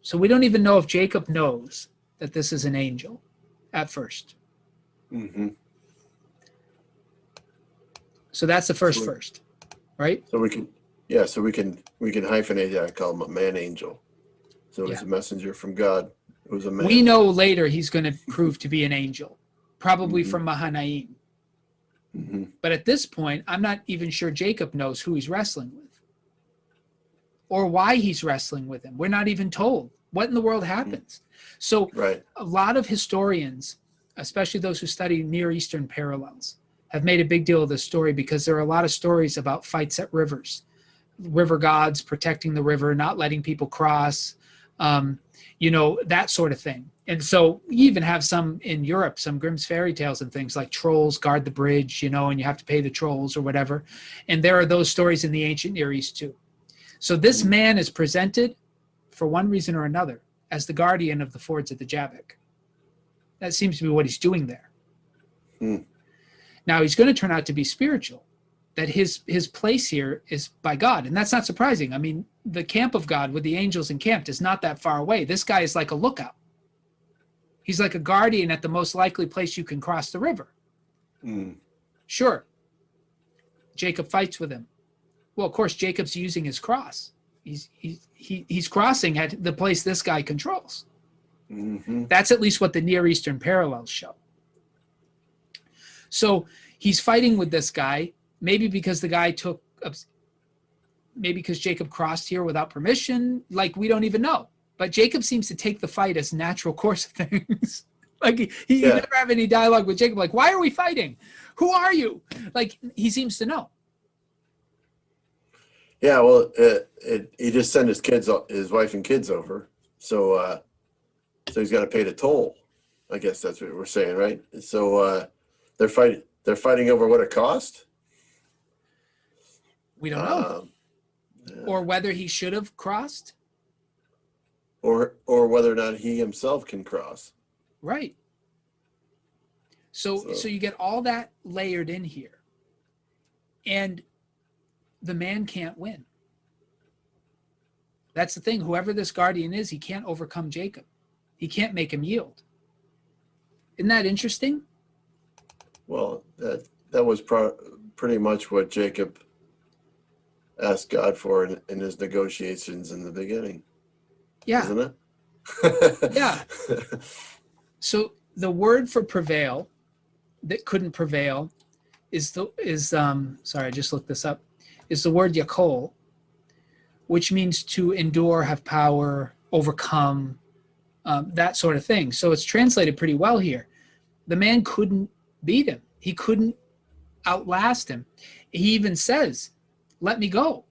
So we don't even know if Jacob knows that this is an angel at first. Mm-hmm. So that's the first, right? So we can hyphenate that, call him a man angel. So it's a messenger from God. It was a man. We know later he's going to prove to be an angel, probably from Mahanaim. Mm-hmm. But at this point, I'm not even sure Jacob knows who he's wrestling with or why he's wrestling with him. We're not even told what in the world happens. So a lot of historians, especially those who study Near Eastern parallels, have made a big deal of this story because there are a lot of stories about fights at rivers, river gods protecting the river, not letting people cross, that sort of thing. And so you even have some in Europe, some Grimm's fairy tales and things like trolls guard the bridge, and you have to pay the trolls or whatever. And there are those stories in the ancient Near East too. So this man is presented for one reason or another as the guardian of the fords of the Jabbok. That seems to be what he's doing there. Now he's going to turn out to be spiritual, that his place here is by God. And that's not surprising. I mean, the camp of God with the angels encamped is not that far away. This guy is like a lookout. He's like a guardian at the most likely place you can cross the river. Sure. Jacob fights with him. Well, of course, Jacob's using his cross. He's crossing at the place this guy controls. That's at least what the Near Eastern parallels show. So he's fighting with this guy, maybe because because Jacob crossed here without permission. Like, we don't even know. But Jacob seems to take the fight as natural course of things. Like, he never have any dialogue with Jacob. Like, why are we fighting? Who are you? Like, he seems to know. Yeah, well, he just sent his wife and kids over. So he's got to pay the toll. I guess that's what we're saying, right? So they're fighting over what it cost? We don't know. Or whether he should have crossed. Or whether or not he himself can cross. Right. So you get all that layered in here. And the man can't win. That's the thing. Whoever this guardian is, he can't overcome Jacob. He can't make him yield. Isn't that interesting? Well, that was pretty much what Jacob asked God for in his negotiations in the beginning. Yeah. Isn't it? Yeah. So the word for prevail that couldn't prevail sorry, I just looked this up, is the word yakol, which means to endure, have power, overcome, that sort of thing. So it's translated pretty well here. The man couldn't beat him. He couldn't outlast him. He even says, "Let me go.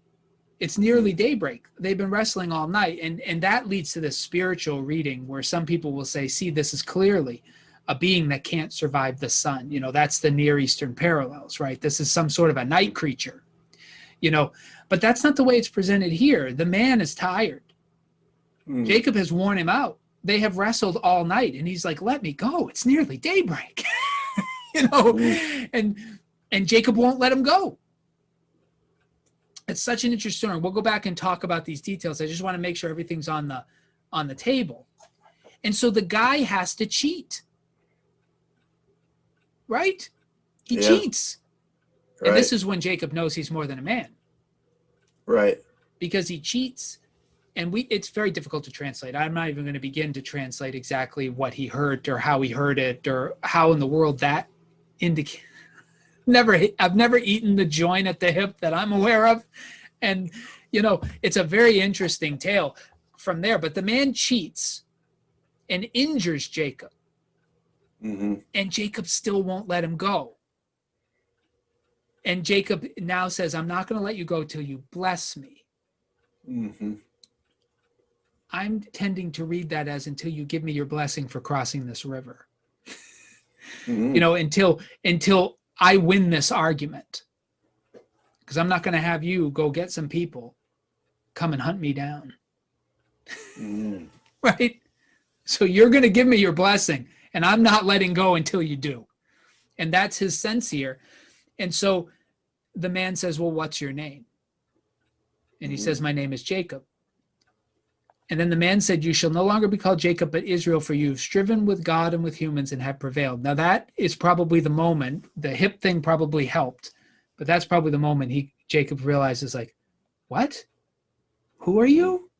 It's nearly daybreak. They've been wrestling all night. And that leads to this spiritual reading where some people will say, see, this is clearly a being that can't survive the sun. You know, that's the Near Eastern parallels, right? This is some sort of a night creature, you know, but that's not the way it's presented here. The man is tired. Jacob has worn him out. They have wrestled all night, and he's like, let me go. It's nearly daybreak, you know, and Jacob won't let him go. It's such an interesting story. We'll go back and talk about these details. I just want to make sure everything's on the table. And so the guy has to cheat, right? He cheats. Right. And this is when Jacob knows he's more than a man. Right. Because he cheats. And it's very difficult to translate. I'm not even going to begin to translate exactly what he heard or how he heard it or how in the world that indicates. I've never eaten the joint at the hip that I'm aware of. And, you know, it's a very interesting tale from there. But the man cheats and injures Jacob. And Jacob still won't let him go. And Jacob now says, I'm not going to let you go till you bless me. I'm tending to read that as until you give me your blessing for crossing this river. You know, until I win this argument. Because I'm not going to have you go get some people, come and hunt me down. Right? So you're going to give me your blessing, and I'm not letting go until you do. And that's his sense here. And so the man says, well, what's your name? And he says, my name is Jacob. And then the man said, you shall no longer be called Jacob, but Israel, for you've striven with God and with humans and have prevailed. Now that is probably the moment, the hip thing probably helped, but that's probably the moment Jacob realizes, like, what? Who are you?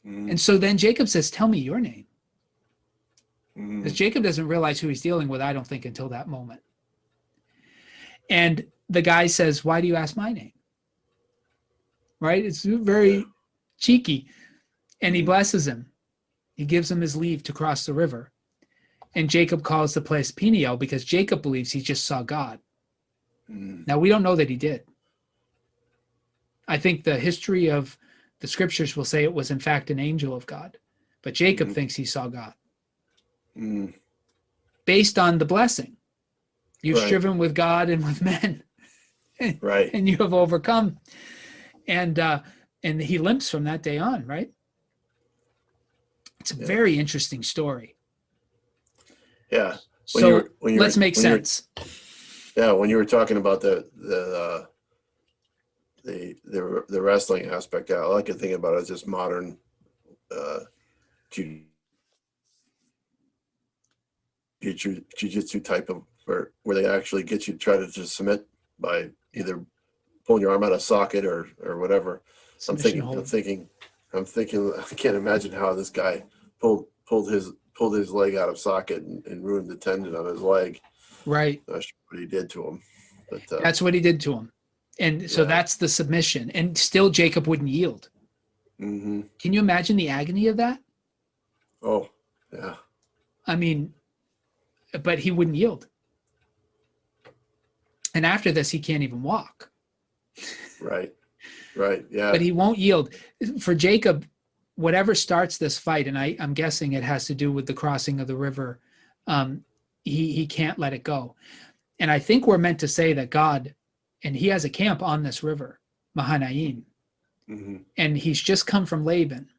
And so then Jacob says, tell me your name. Because Jacob doesn't realize who he's dealing with, I don't think, until that moment. And the guy says, why do you ask my name? Right? It's very cheeky. And he blesses him. He gives him his leave to cross the river. And Jacob calls the place Peniel because Jacob believes he just saw God. Now, we don't know that he did. I think the history of the scriptures will say it was, in fact, an angel of God. But Jacob thinks he saw God. Based on the blessing. You've striven with God and with men. And you have overcome. And he limps from that day on, right? It's a very interesting story. Yeah. Let's make sense. When you were talking about the wrestling aspect, I like to think about it as just modern jiu-jitsu type of where they actually get you to try to just submit by either pulling your arm out of socket or whatever. I'm thinking I can't imagine how this guy pulled his leg out of socket and ruined the tendon on his leg. Right. That's what he did to him. But that's what he did to him. And so that's the submission. And still Jacob wouldn't yield. Can you imagine the agony of that? Oh, yeah. I mean, but he wouldn't yield. And after this, he can't even walk. Right, yeah. But he won't yield. For Jacob, whatever starts this fight, and I'm guessing it has to do with the crossing of the river, he can't let it go. And I think we're meant to say that God, and he has a camp on this river, Mahanaim, and he's just come from Laban,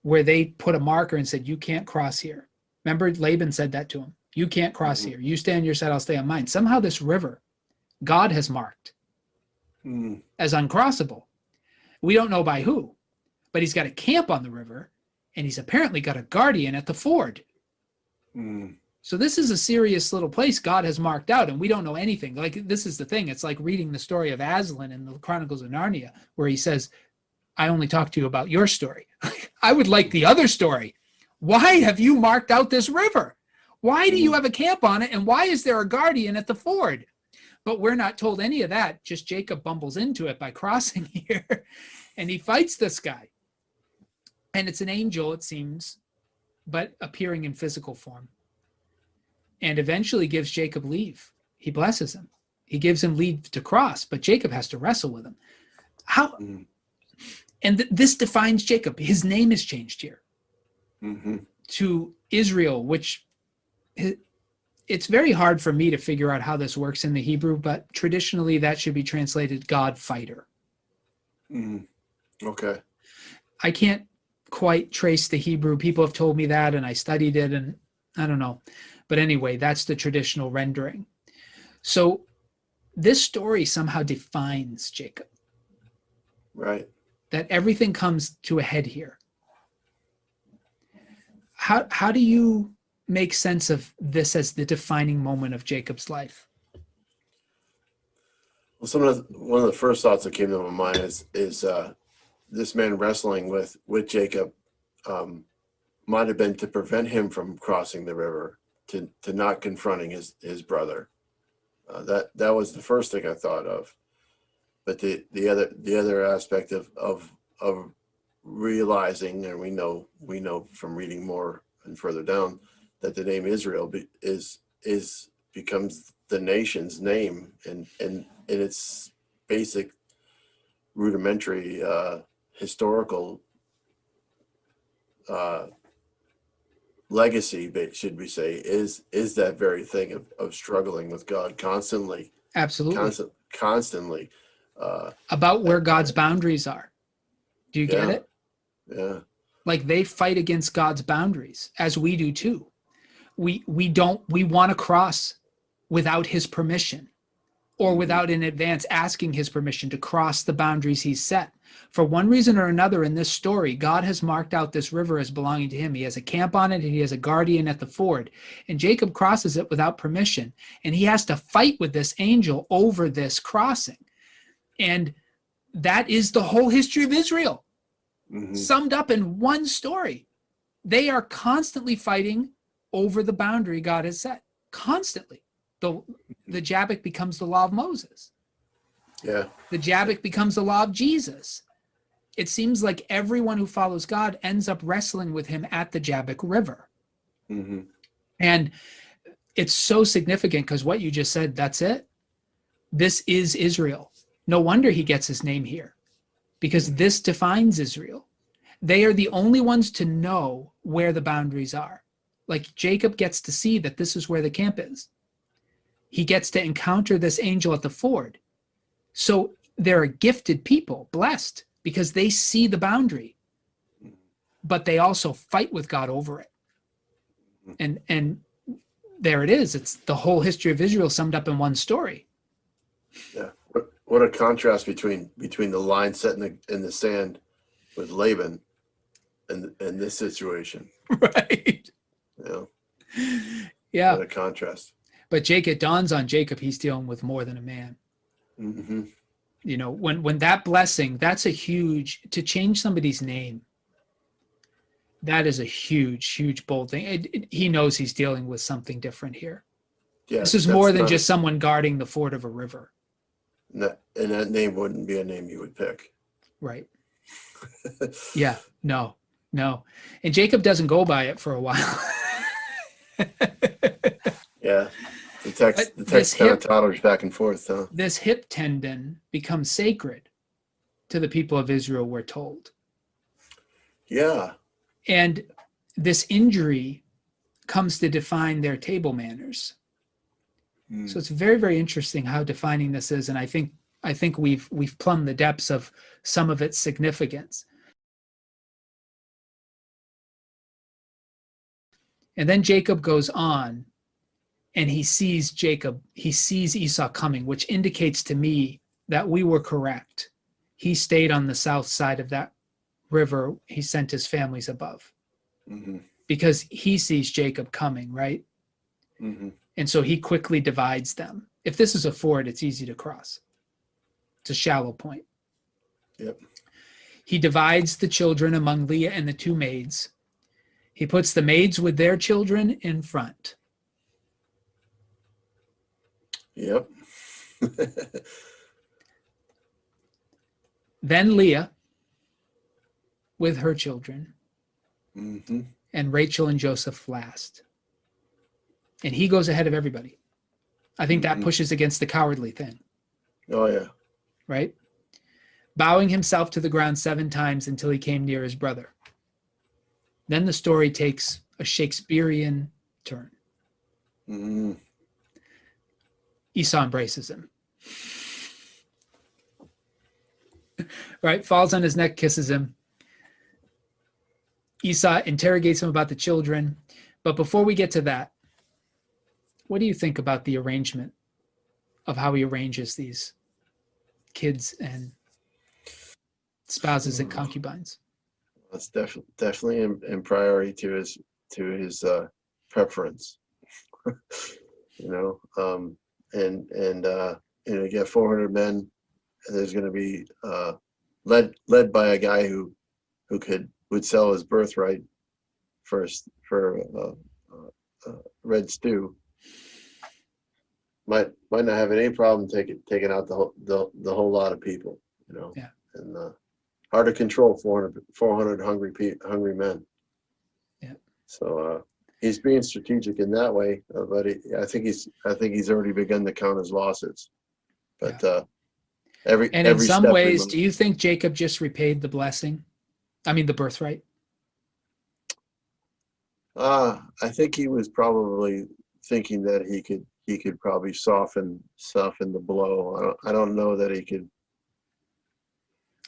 where they put a marker and said, you can't cross here. Remember, Laban said that to him. You can't cross here. You stay on your side, I'll stay on mine. Somehow this river, God has marked as uncrossable. We don't know by who, but he's got a camp on the river, and he's apparently got a guardian at the ford. So this is a serious little place God has marked out, and we don't know anything. Like, this is the thing. It's like reading the story of Aslan in the Chronicles of Narnia, where he says, I only talk to you about your story. I would like the other story. Why have you marked out this river? Why do you have a camp on it? And why is there a guardian at the ford? But we're not told any of that. Just Jacob bumbles into it by crossing here, and he fights this guy. And it's an angel, it seems, but appearing in physical form. And eventually gives Jacob leave. He blesses him. He gives him leave to cross, but Jacob has to wrestle with him. How? And this defines Jacob. His name is changed here to Israel, which it's very hard for me to figure out how this works in the Hebrew, but traditionally that should be translated God fighter. Okay. I can't quite trace the Hebrew. People have told me that, and I studied it, and I don't know. But anyway, that's the traditional rendering. So this story somehow defines Jacob. Right. That everything comes to a head here. How do you make sense of this as the defining moment of Jacob's life? Well, one of the first thoughts that came to my mind is this man wrestling with Jacob might have been to prevent him from crossing the river, to not confronting his brother. That was the first thing I thought of. But the other aspect of realizing, and we know from reading more and further down, that the name Israel becomes the nation's name, and in its basic rudimentary historical legacy, should we say, is that very thing of struggling with God constantly. Absolutely. Constantly. About where God's boundaries are. Do you get it? Yeah. Like they fight against God's boundaries, as we do too. We want to cross without his permission, or without in advance asking his permission to cross the boundaries he's set. For one reason or another in this story, God has marked out this river as belonging to him. He has a camp on it, and he has a guardian at the ford. And Jacob crosses it without permission, and he has to fight with this angel over this crossing. And that is the whole history of Israel, summed up in one story. They are constantly fighting over the boundary God has set. Constantly. The Jabbok becomes the law of Moses. Yeah. The Jabbok becomes the law of Jesus. It seems like everyone who follows God ends up wrestling with him at the Jabbok River. And it's so significant because what you just said, that's it. This is Israel. No wonder he gets his name here, because this defines Israel. They are the only ones to know where the boundaries are. Like Jacob gets to see that this is where the camp is. He gets to encounter this angel at the ford. So they're a gifted people, blessed, because they see the boundary, but they also fight with God over it. And there it is. It's the whole history of Israel summed up in one story. Yeah. What a contrast between the line set in the sand with Laban and this situation. Right. Yeah. What a contrast. But Jacob, it dawns on Jacob, he's dealing with more than a man. You know, when that blessing, that's a huge, to change somebody's name, that is a huge, bold thing. He knows he's dealing with something different here. Yeah, this is more than just someone guarding the ford of a river. And that name wouldn't be a name you would pick. Right. Yeah, no. And Jacob doesn't go by it for a while. Yeah. The text kind of toddlers back and forth. Huh? This hip tendon becomes sacred to the people of Israel, we're told. Yeah. And this injury comes to define their table manners. So it's very, very interesting how defining this is. And I think we've plumbed the depths of some of its significance. And then Jacob goes on, and he sees Esau coming, which indicates to me that we were correct. He stayed on the south side of that river. He sent his families above because he sees Jacob coming, right? And so he quickly divides them. If this is a ford, it's easy to cross. It's a shallow point. Yep. He divides the children among Leah and the two maids. He puts the maids with their children in front. Yep. Then Leah with her children, and Rachel and Joseph last. And he goes ahead of everybody. I think that pushes against the cowardly thing. Oh, yeah. Right? bowing himself to the ground 7 times until he came near his brother. Then the story takes a Shakespearean turn. Mm-hmm. Esau embraces him. Right? Falls on his neck, kisses him. Esau interrogates him about the children. But before we get to that, what do you think about the arrangement of how he arranges these kids and spouses and concubines? That's definitely in priority to his preference. And you get 400 men, and there's going to be led by a guy who would sell his birthright first for red stew. Might not have any problem taking out the whole lot of people, Yeah. And hard to control 400 hungry men. Yeah. So he's being strategic in that way, but I think he's already begun to count his losses. But in some ways, do you think Jacob just repaid the blessing? I mean, the birthright. I think he was probably thinking that he could probably soften the blow. I don't know that he could.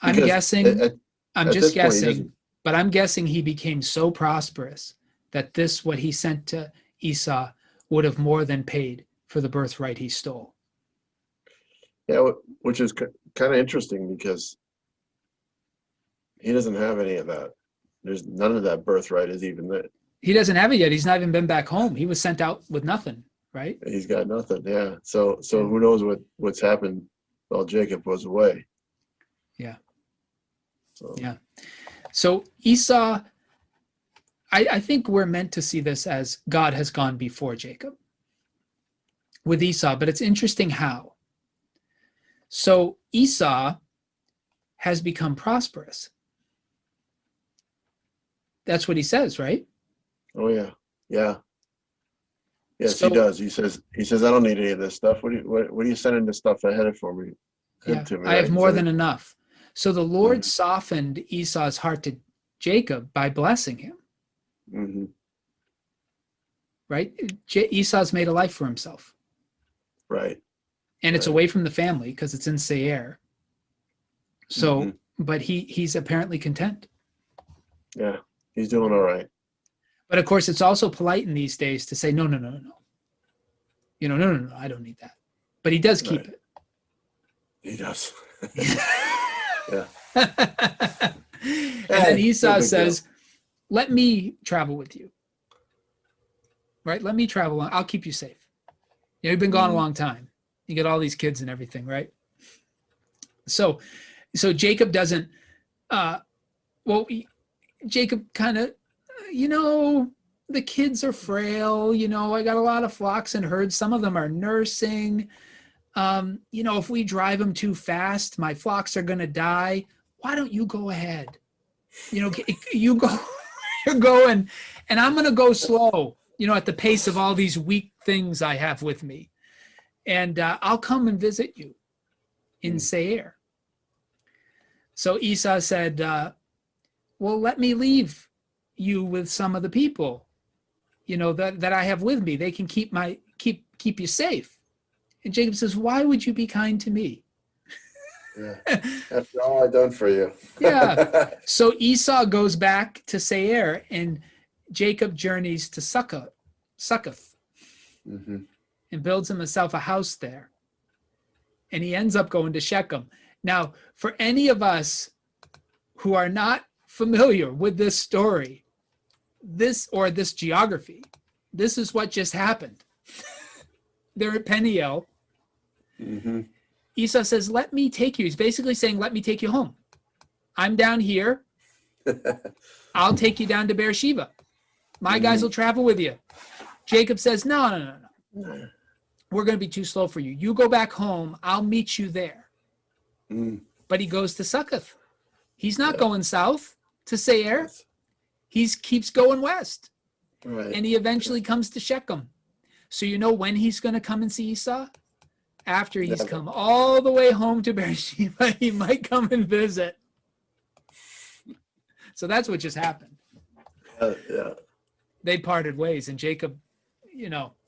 I'm guessing. I'm just guessing, but I'm guessing he became so prosperous that what he sent to Esau would have more than paid for the birthright he stole. Yeah, which is kind of interesting because he doesn't have any of that. There's none of that birthright is even there. He doesn't have it yet. He's not even been back home. He was sent out with nothing, right? He's got nothing. Yeah. So who knows what's happened while Jacob was away? Yeah. So. Yeah. So Esau, I think we're meant to see this as God has gone before Jacob with Esau, but it's interesting how. So Esau has become prosperous. That's what he says, right? Oh yeah, yeah. Yes, So, he does. He says, I don't need any of this stuff. What are you sending this stuff ahead of for me? Yeah, to me, I have right? more than enough. So the Lord Mm-hmm. softened Esau's heart to Jacob by blessing him. Mm-hmm. Right? Esau's made a life for himself. Right. And it's away from the family because it's in Seir. So, but he's apparently content. Yeah, he's doing all right. But of course, it's also polite in these days to say, no. No, I don't need that. But he does keep it. He does. Yeah. And then Esau says, let me travel with you. Right? Let me travel. I'll keep you safe. You've been gone a long time. You get all these kids and everything, right? So Jacob doesn't, Jacob kind of, the kids are frail. I got a lot of flocks and herds. Some of them are nursing. If we drive them too fast, my flocks are going to die. Why don't you go ahead? You go, you're going, and I'm going to go slow, at the pace of all these weak things I have with me. And I'll come and visit you in Seir. So Esau said, well, let me leave you with some of the people, that I have with me. They can keep you safe. And Jacob says, why would you be kind to me? Yeah. After all I've done for you. Yeah. So Esau goes back to Seir, and Jacob journeys to Succoth, and builds himself a house there. And he ends up going to Shechem. Now, for any of us who are not familiar with this story, this geography, this is what just happened. They're at Peniel. Esau says, let me take you. He's basically saying, let me take you home. I'm down here. I'll take you down to Beersheba. My guys will travel with you. Jacob says, no. We're going to be too slow for you. You go back home. I'll meet you there. But he goes to Succoth. He's not going south to Seir. He keeps going west. Right. And he eventually comes to Shechem. So when he's going to come and see Esau? after he's Never. come all the way home to Beersheba, he might come and visit. So that's what just happened. Yeah. They parted ways, and Jacob,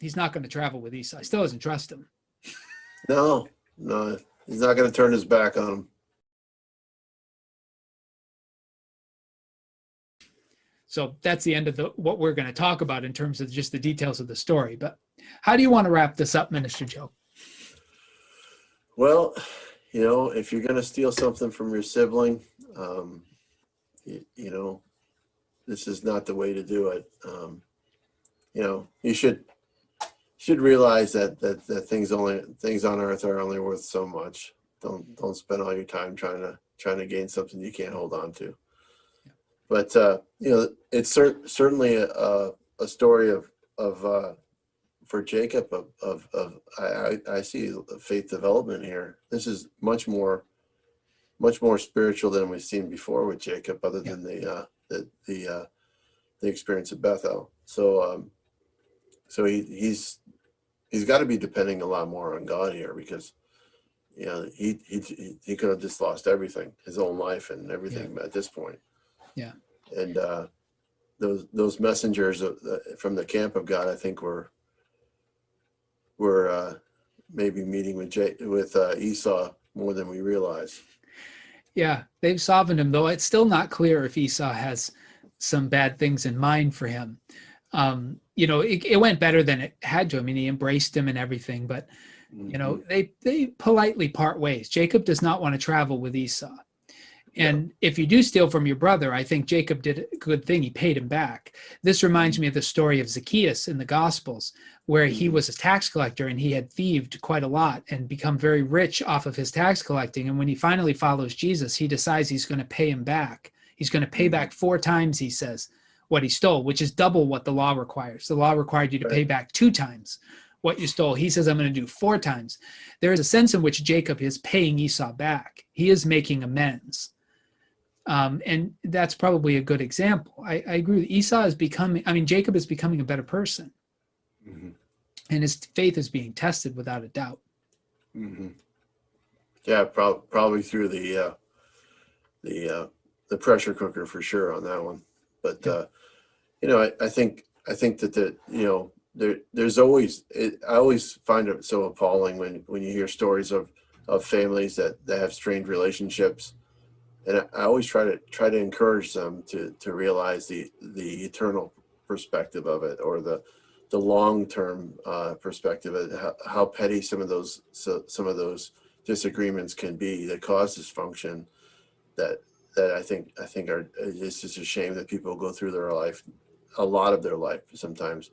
he's not going to travel with Esau. He still doesn't trust him. No, he's not going to turn his back on him. So that's the end of what we're going to talk about in terms of just the details of the story. But how do you want to wrap this up, Minister Joe? Well, if you're going to steal something from your sibling, this is not the way to do it. You should realize that things on earth are only worth so much. Don't spend all your time trying to gain something you can't hold on to. But it's certainly a story of for Jacob I see faith development here. This is much more spiritual than we've seen before with Jacob, other than the experience of Bethel. So he's got to be depending a lot more on God here, because he could have just lost everything, his own life and everything at this point. Yeah. And those messengers from the camp of God, I think, were maybe meeting with Esau more than we realize. Yeah, they've softened him, though it's still not clear if Esau has some bad things in mind for him. It went better than it had to. I mean, he embraced him and everything, but they politely part ways. Jacob does not want to travel with Esau. And if you do steal from your brother, I think Jacob did a good thing. He paid him back. This reminds me of the story of Zacchaeus in the Gospels, where he was a tax collector and he had thieved quite a lot and become very rich off of his tax collecting. And when he finally follows Jesus, he decides he's going to pay him back. He's going to pay back 4 times, he says, what he stole, which is double what the law requires. The law required you to pay back 2 times what you stole. He says, I'm going to do 4 times. There is a sense in which Jacob is paying Esau back. He is making amends. And that's probably a good example. I agree with Jacob is becoming a better person. Mm-hmm. And his faith is being tested without a doubt. Mm-hmm. Yeah, probably through the pressure cooker for sure on that one. But I think that there's always I always find it so appalling when you hear stories of families that have strained relationships. And I always try to encourage them to realize the eternal perspective of it, or the long-term perspective of it, how petty some of those disagreements can be that cause dysfunction. That I think are, it's just a shame that people go through their life, a lot of their life sometimes,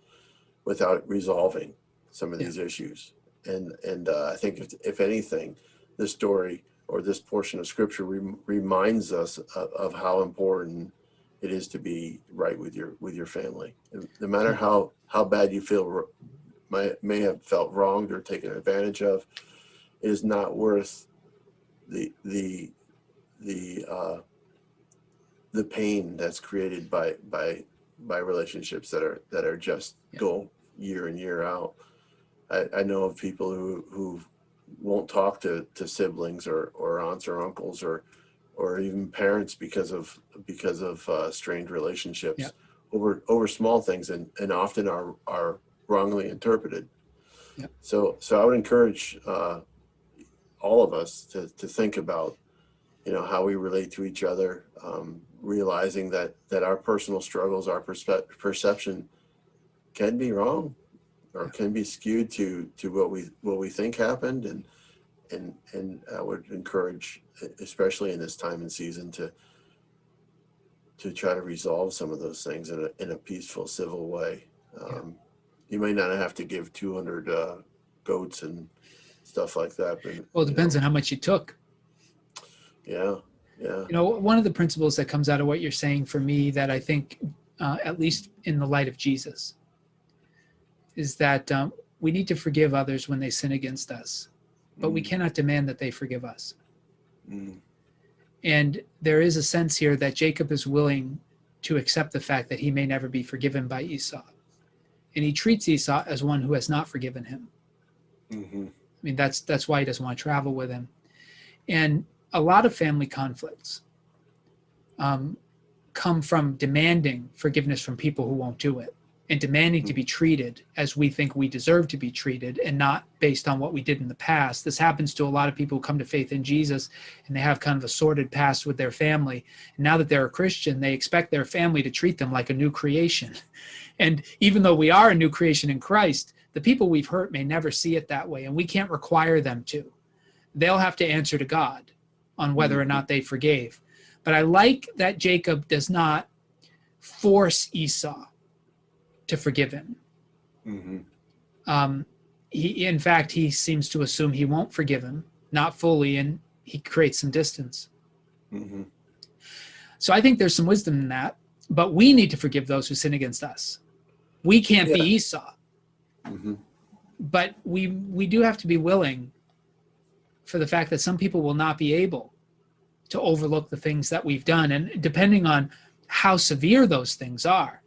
without resolving some of these issues. And I think if anything, this story or this portion of scripture reminds us of how important it is to be right with your family. No matter how bad you feel, may have felt wronged or taken advantage of, it is not worth the pain that's created by relationships that are just go year in, year out. I know of people who won't talk to siblings or aunts or uncles or even parents because of strained relationships over small things, and often are wrongly interpreted. So I would encourage all of us to think about how we relate to each other, realizing that our personal struggles, our perception can be wrong, or can be skewed to what we think happened, and I would encourage, especially in this time and season, to try to resolve some of those things in a peaceful, civil way. You may not have to give 200 goats and stuff like that, but well, it depends on how much you took. Yeah. One of the principles that comes out of what you're saying for me, that I think, at least in the light of Jesus, is that we need to forgive others when they sin against us, but we cannot demand that they forgive us. And there is a sense here that Jacob is willing to accept the fact that he may never be forgiven by Esau. And he treats Esau as one who has not forgiven him. mean, that's why he doesn't want to travel with him. And a lot of family conflicts come from demanding forgiveness from people who won't do it, and demanding to be treated as we think we deserve to be treated, and not based on what we did in the past. This happens to a lot of people who come to faith in Jesus, and they have kind of a sordid past with their family. And now that they're a Christian, they expect their family to treat them like a new creation. And even though we are a new creation in Christ, the people we've hurt may never see it that way, and we can't require them to. They'll have to answer to God on whether or not they forgave. But I like that Jacob does not force Esau to forgive him. In fact, he seems to assume he won't forgive him, not fully, and he creates some distance. So I think there's some wisdom in that, but we need to forgive those who sin against us. We can't be Esau. But we do have to be willing for the fact that some people will not be able to overlook the things that we've done. And depending on how severe those things are,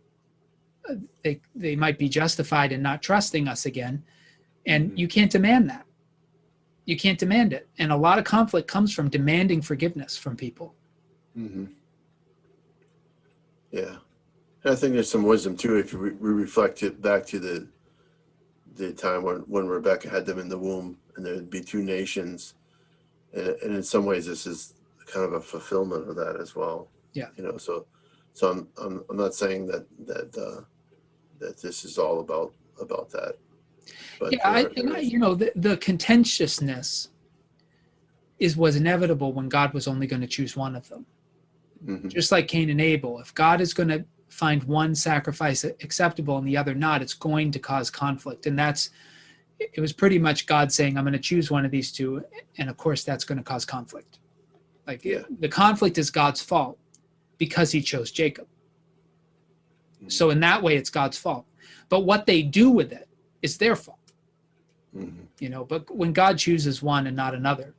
they might be justified in not trusting us again. And you can't demand that. You can't demand it. And a lot of conflict comes from demanding forgiveness from people. Yeah. And I think there's some wisdom too, if we reflect it back to the time when Rebecca had them in the womb, and there'd be two nations. And in some ways, this is kind of a fulfillment of that as well. Yeah. So I'm not saying that this is all about that. But the contentiousness was inevitable when God was only going to choose one of them. Just like Cain and Abel, if God is going to find one sacrifice acceptable and the other not, it's going to cause conflict. And it was pretty much God saying, I'm going to choose one of these two. And of course, that's going to cause conflict. The conflict is God's fault because he chose Jacob. So in that way, it's God's fault. But what they do with it is their fault. But when God chooses one and not another,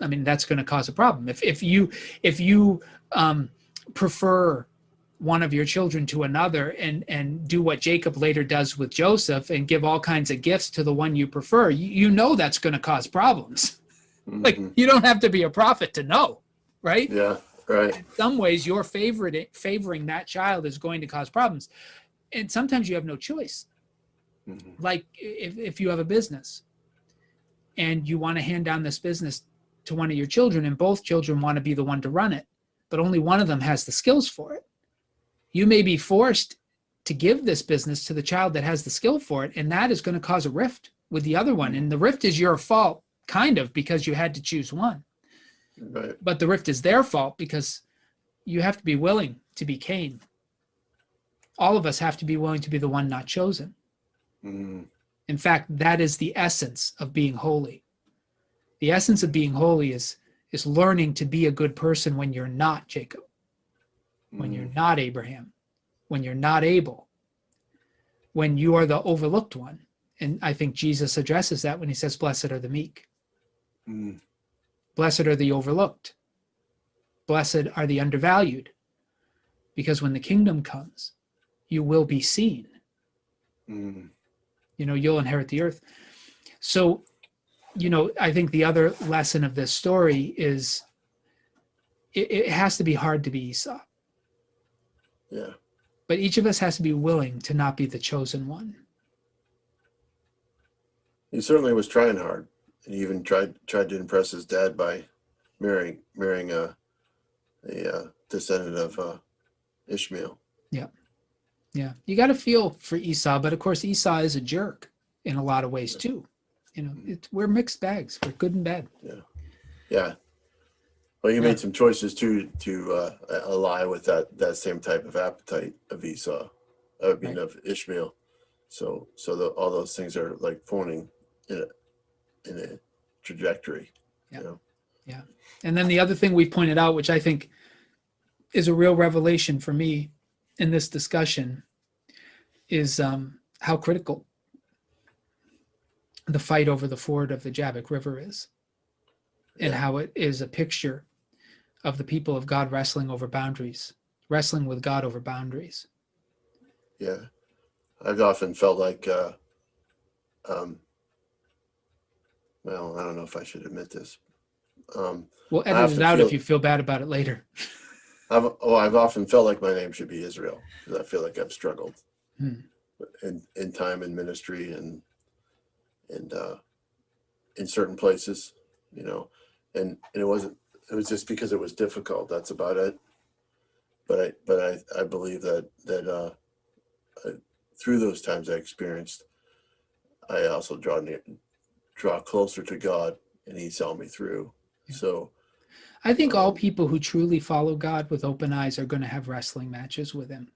I mean, that's going to cause a problem. If you prefer one of your children to another and do what Jacob later does with Joseph and give all kinds of gifts to the one you prefer, that's going to cause problems. You don't have to be a prophet to know, right? Yeah, right. In some ways, your favoring that child is going to cause problems. And sometimes you have no choice. Like if you have a business and you want to hand down this business to one of your children, and both children want to be the one to run it, but only one of them has the skills for it, you may be forced to give this business to the child that has the skill for it, and that is going to cause a rift with the other one. And the rift is your fault, kind of, because you had to choose one. Right. But the rift is their fault because you have to be willing to be Cain. All of us have to be willing to be the one not chosen. In fact, that is the essence of being holy. The essence of being holy is learning to be a good person when you're not Jacob, when you're not Abraham, when you're not Abel, when you are the overlooked one. And I think Jesus addresses that when he says, blessed are the meek. Blessed are the overlooked. Blessed are the undervalued. Because when the kingdom comes, you will be seen. You'll inherit the earth. So, I think the other lesson of this story is it has to be hard to be Esau. Yeah. But each of us has to be willing to not be the chosen one. He certainly was trying hard. And he even tried to impress his dad by marrying a descendant of Ishmael. Yeah. You got to feel for Esau, but of course Esau is a jerk in a lot of ways too. We're mixed bags. We're good and bad. Yeah. Well, he made some choices too to ally with that same type of appetite of Esau, of Ishmael. So all those things are like pointing in a trajectory. Yeah. And then the other thing we pointed out, which I think is a real revelation for me in this discussion, is how critical the fight over the ford of the Jabbok River is, and how it is a picture of the people of God wrestling over boundaries, wrestling with God over boundaries. Yeah. I've often felt like well, I don't know if I should admit this. We'll I edit it often out feel, if you feel bad about it later. I've often felt like my name should be Israel, because I feel like I've struggled Hmm. in time in ministry and in certain places, you know, and it was just because it was difficult. That's about it. But I believe that through those times I experienced, I also draw closer to God, and He saw me through. Yeah. So I think all people who truly follow God with open eyes are going to have wrestling matches with him.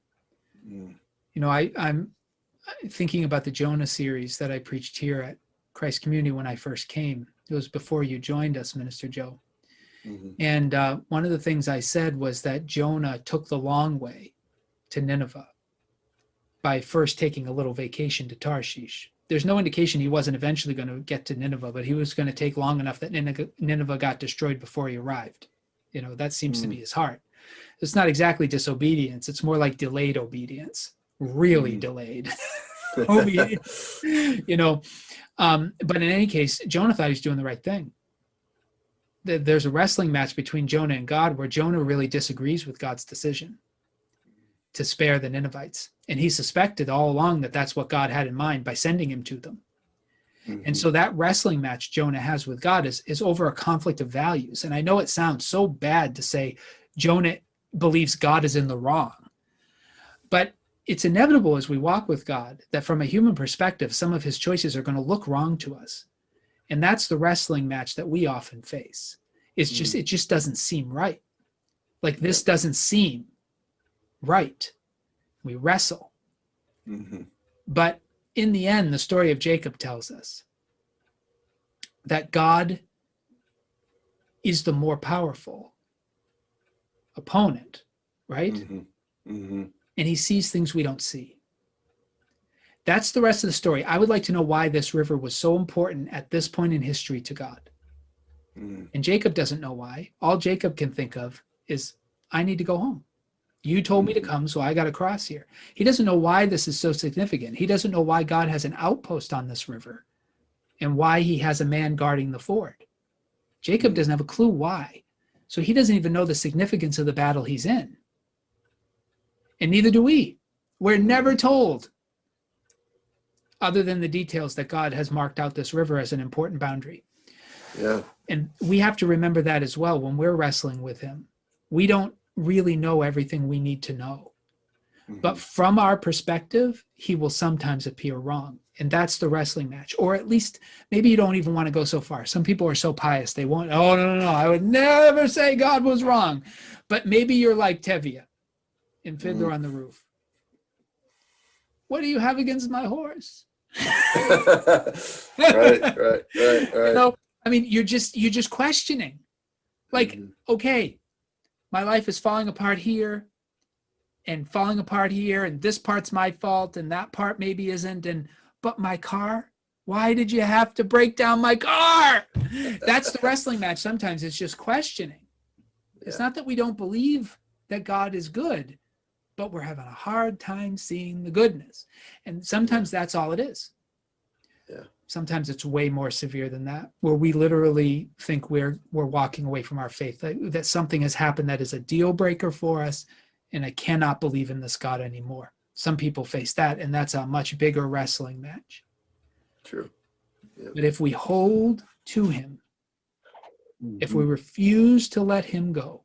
mm, You know, I'm thinking about the Jonah series that I preached here at Christ Community when I first came. It was before you joined us, Minister Joe. mhm, And one of the things I said was that Jonah took the long way to Nineveh by first taking a little vacation to Tarshish. There's no indication he wasn't eventually going to get to Nineveh, but he was going to take long enough that Nineveh got destroyed before he arrived. You know, that seems to be his heart. It's not exactly disobedience. It's more like delayed obedience, really delayed obedience, you know. But in any case, Jonah thought he's doing the right thing. There's a wrestling match between Jonah and God where Jonah really disagrees with God's decision to spare the Ninevites. And he suspected all along that that's what God had in mind by sending him to them. And so that wrestling match Jonah has with God is over a conflict of values. And I know it sounds so bad to say Jonah believes God is in the wrong, but it's inevitable as we walk with God that from a human perspective, some of his choices are going to look wrong to us. And that's the wrestling match that we often face. It just doesn't seem right. Like this doesn't seem right. We wrestle. But in the end, the story of Jacob tells us that God is the more powerful opponent, right? And he sees things we don't see. That's the rest of the story. I would like to know why this river was so important at this point in history to God. And Jacob doesn't know why. All Jacob can think of is, I need to go home. You told me to come, so I got to cross here. He doesn't know why this is so significant. He doesn't know why God has an outpost on this river and why he has a man guarding the ford. Jacob doesn't have a clue why. So he doesn't even know the significance of the battle he's in. And neither do we. We're never told, other than the details that God has marked out this river as an important boundary. Yeah. And we have to remember that as well when we're wrestling with him. We don't really know everything we need to know. But from our perspective, he will sometimes appear wrong. And that's the wrestling match. Or at least maybe you don't even want to go so far. Some people are so pious. They won't, oh, no, I would never say God was wrong. But maybe you're like Tevye in Fiddler on the Roof. What do you have against my horse? right. You know, I mean, you're just questioning. Like, okay, my life is falling apart here and falling apart here, and this part's my fault, and that part maybe isn't, but my car, why did you have to break down my car? That's the wrestling match. Sometimes it's just questioning. It's not that we don't believe that God is good, but we're having a hard time seeing the goodness. And sometimes that's all it is. Yeah. Sometimes it's way more severe than that, where we literally think we're walking away from our faith, that something has happened that is a deal breaker for us, and I cannot believe in this God anymore. Some people face that, and that's a much bigger wrestling match. True. Yeah. But if we hold to him, if we refuse to let him go,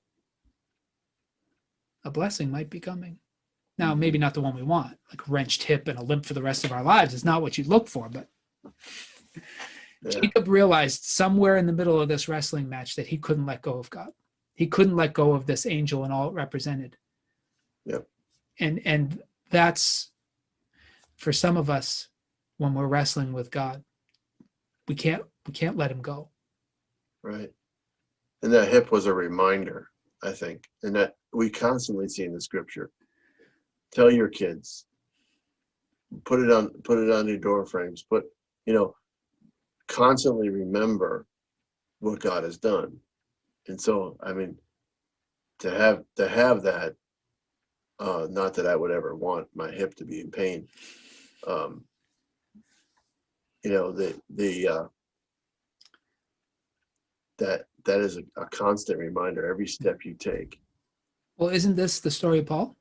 a blessing might be coming. Now, maybe not the one we want, like a wrenched hip and a limp for the rest of our lives is not what you'd look for, but Jacob realized somewhere in the middle of this wrestling match that he couldn't let go of God. He couldn't let go of this angel and all it represented. Yep. And that's, for some of us, when we're wrestling with God, we can't let him go. Right. And that hip was a reminder, I think, and that we constantly see in the scripture. Tell your kids, put it on your door frames, constantly remember what God has done. And so, I mean, to have that, not that I would ever want my hip to be in pain. that is a constant reminder every step you take. Well, isn't this the story of Paul?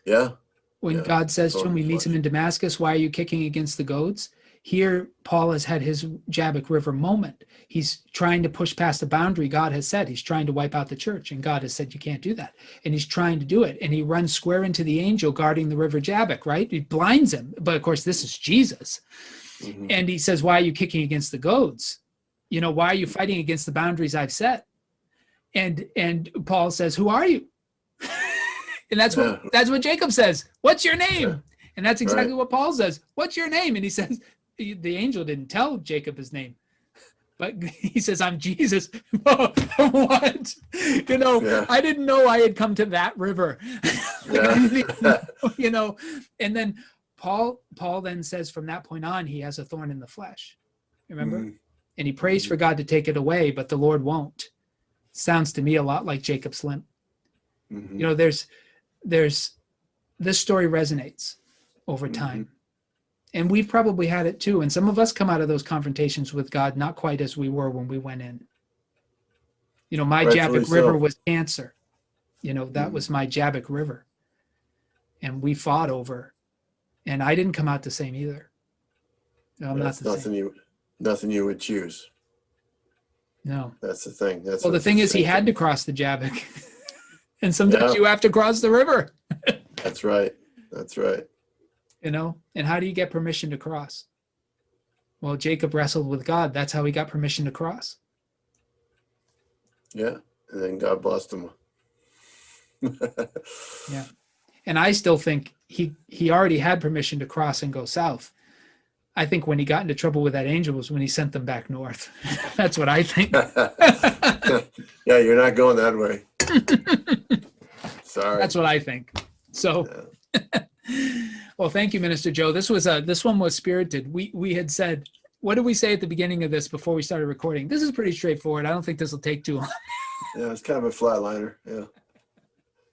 Yeah. When Yeah. God says to him, he meets him Flesh. in Damascus, why are you kicking against the goads? Here, Paul has had his Jabbok River moment. He's trying to push past the boundary God has set. He's trying to wipe out the church, and God has said, you can't do that. And he's trying to do it. And he runs square into the angel guarding the river Jabbok, right? He blinds him. But of course, this is Jesus. Mm-hmm. And he says, why are you kicking against the goads? Why are you fighting against the boundaries I've set? And Paul says, who are you? And that's what Jacob says. What's your name? Yeah. And that's exactly Right. what Paul says. What's your name? And he says, the angel didn't tell Jacob his name, but he says, I'm Jesus. What? Yeah. I didn't know I had come to that river. Yeah. And then Paul then says from that point on, he has a thorn in the flesh. Remember? Mm-hmm. And he prays for God to take it away, but the Lord won't. Sounds to me a lot like Jacob's limp. Mm-hmm. There's this story resonates over time. And we've probably had it too. And some of us come out of those confrontations with God not quite as we were when we went in. My Jabbok River was cancer. That was my Jabbok River. And we fought over. And I didn't come out the same either. I'm That's not the same. Nothing you would choose. No. That's the thing. The thing is, he had to cross the Jabbok. And sometimes you have to cross the river. That's right. That's right. And how do you get permission to cross? Well, Jacob wrestled with God. That's how he got permission to cross. Yeah. And then God blessed him. Yeah. And I still think he already had permission to cross and go south. I think when he got into trouble with that angel was when he sent them back north. That's what I think. Yeah, you're not going that way. Sorry. That's what I think. So, well, thank you, Minister Joe. This one was spirited. We had said, what did we say at the beginning of this before we started recording? This is pretty straightforward. I don't think this will take too long. Yeah, it's kind of a flatliner. Yeah,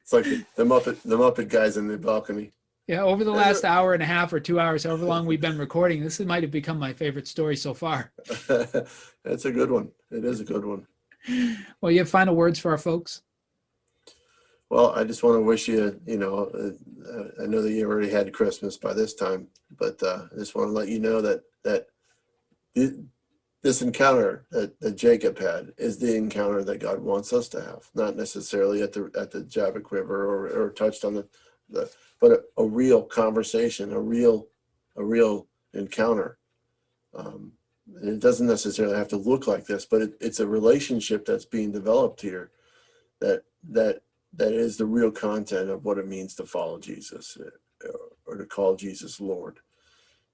it's like the Muppet guys in the balcony. Yeah, over the last hour and a half or 2 hours, however long we've been recording, this might have become my favorite story so far. That's a good one. It is a good one. Well, you have final words for our folks? Well, I just want to wish you, I know that you already had Christmas by this time, but I just want to let you know that this encounter that Jacob had is the encounter that God wants us to have, not necessarily at the Jabbok River or touched on but a real conversation, a real encounter. And it doesn't necessarily have to look like this, but it's a relationship that's being developed here that is the real content of what it means to follow Jesus or to call Jesus Lord.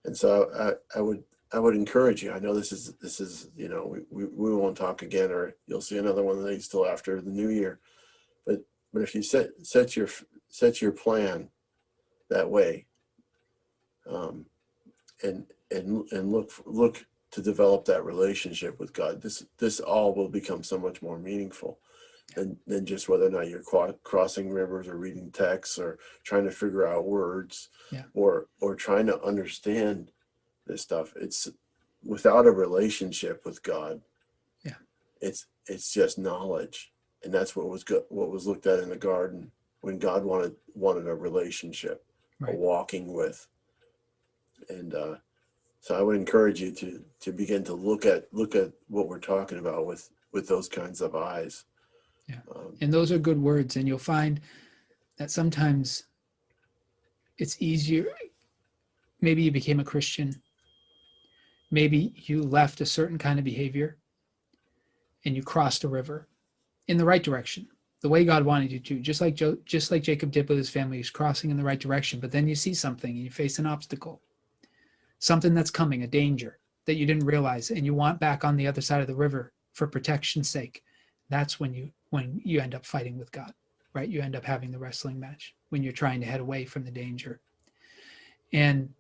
And so I would encourage you. I know this is we won't talk again, or you'll see another one of these till after the new year. But if you set your plan that way, and look to develop that relationship with God, this all will become so much more meaningful than just whether or not you're crossing rivers or reading texts or trying to figure out words, or trying to understand this stuff. It's without a relationship with God. Yeah, it's just knowledge, and that's what was looked at in the garden when God wanted a relationship, right. A walking with, and so I would encourage you to begin to look at what we're talking about with those kinds of eyes. Yeah, and those are good words, and you'll find that sometimes it's easier. Maybe you became a Christian. Maybe you left a certain kind of behavior and you crossed a river in the right direction, the way God wanted you to, just like Jacob did with his family. He's crossing in the right direction, but then you see something and you face an obstacle, something that's coming, a danger that you didn't realize, and you want back on the other side of the river for protection's sake. That's when you end up fighting with God, right? You end up having the wrestling match when you're trying to head away from the danger. And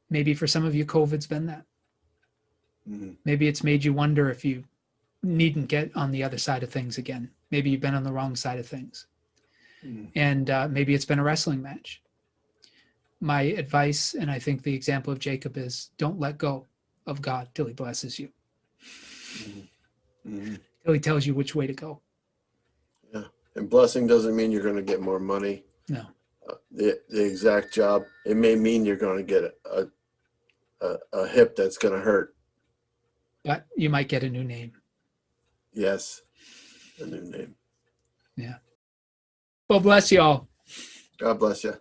maybe for some of you, COVID's been that. Mm-hmm. Maybe it's made you wonder if you needn't get on the other side of things again. Maybe you've been on the wrong side of things. Mm-hmm. And maybe it's been a wrestling match. My advice, and I think the example of Jacob, is don't let go of God till he blesses you. Mhm. till he tells you which way to go. Yeah. And blessing doesn't mean you're going to get more money. No. The exact job. It may mean you're going to get a hip that's going to hurt. But you might get a new name. Yes. A new name. Yeah. Well, bless you all. God bless you.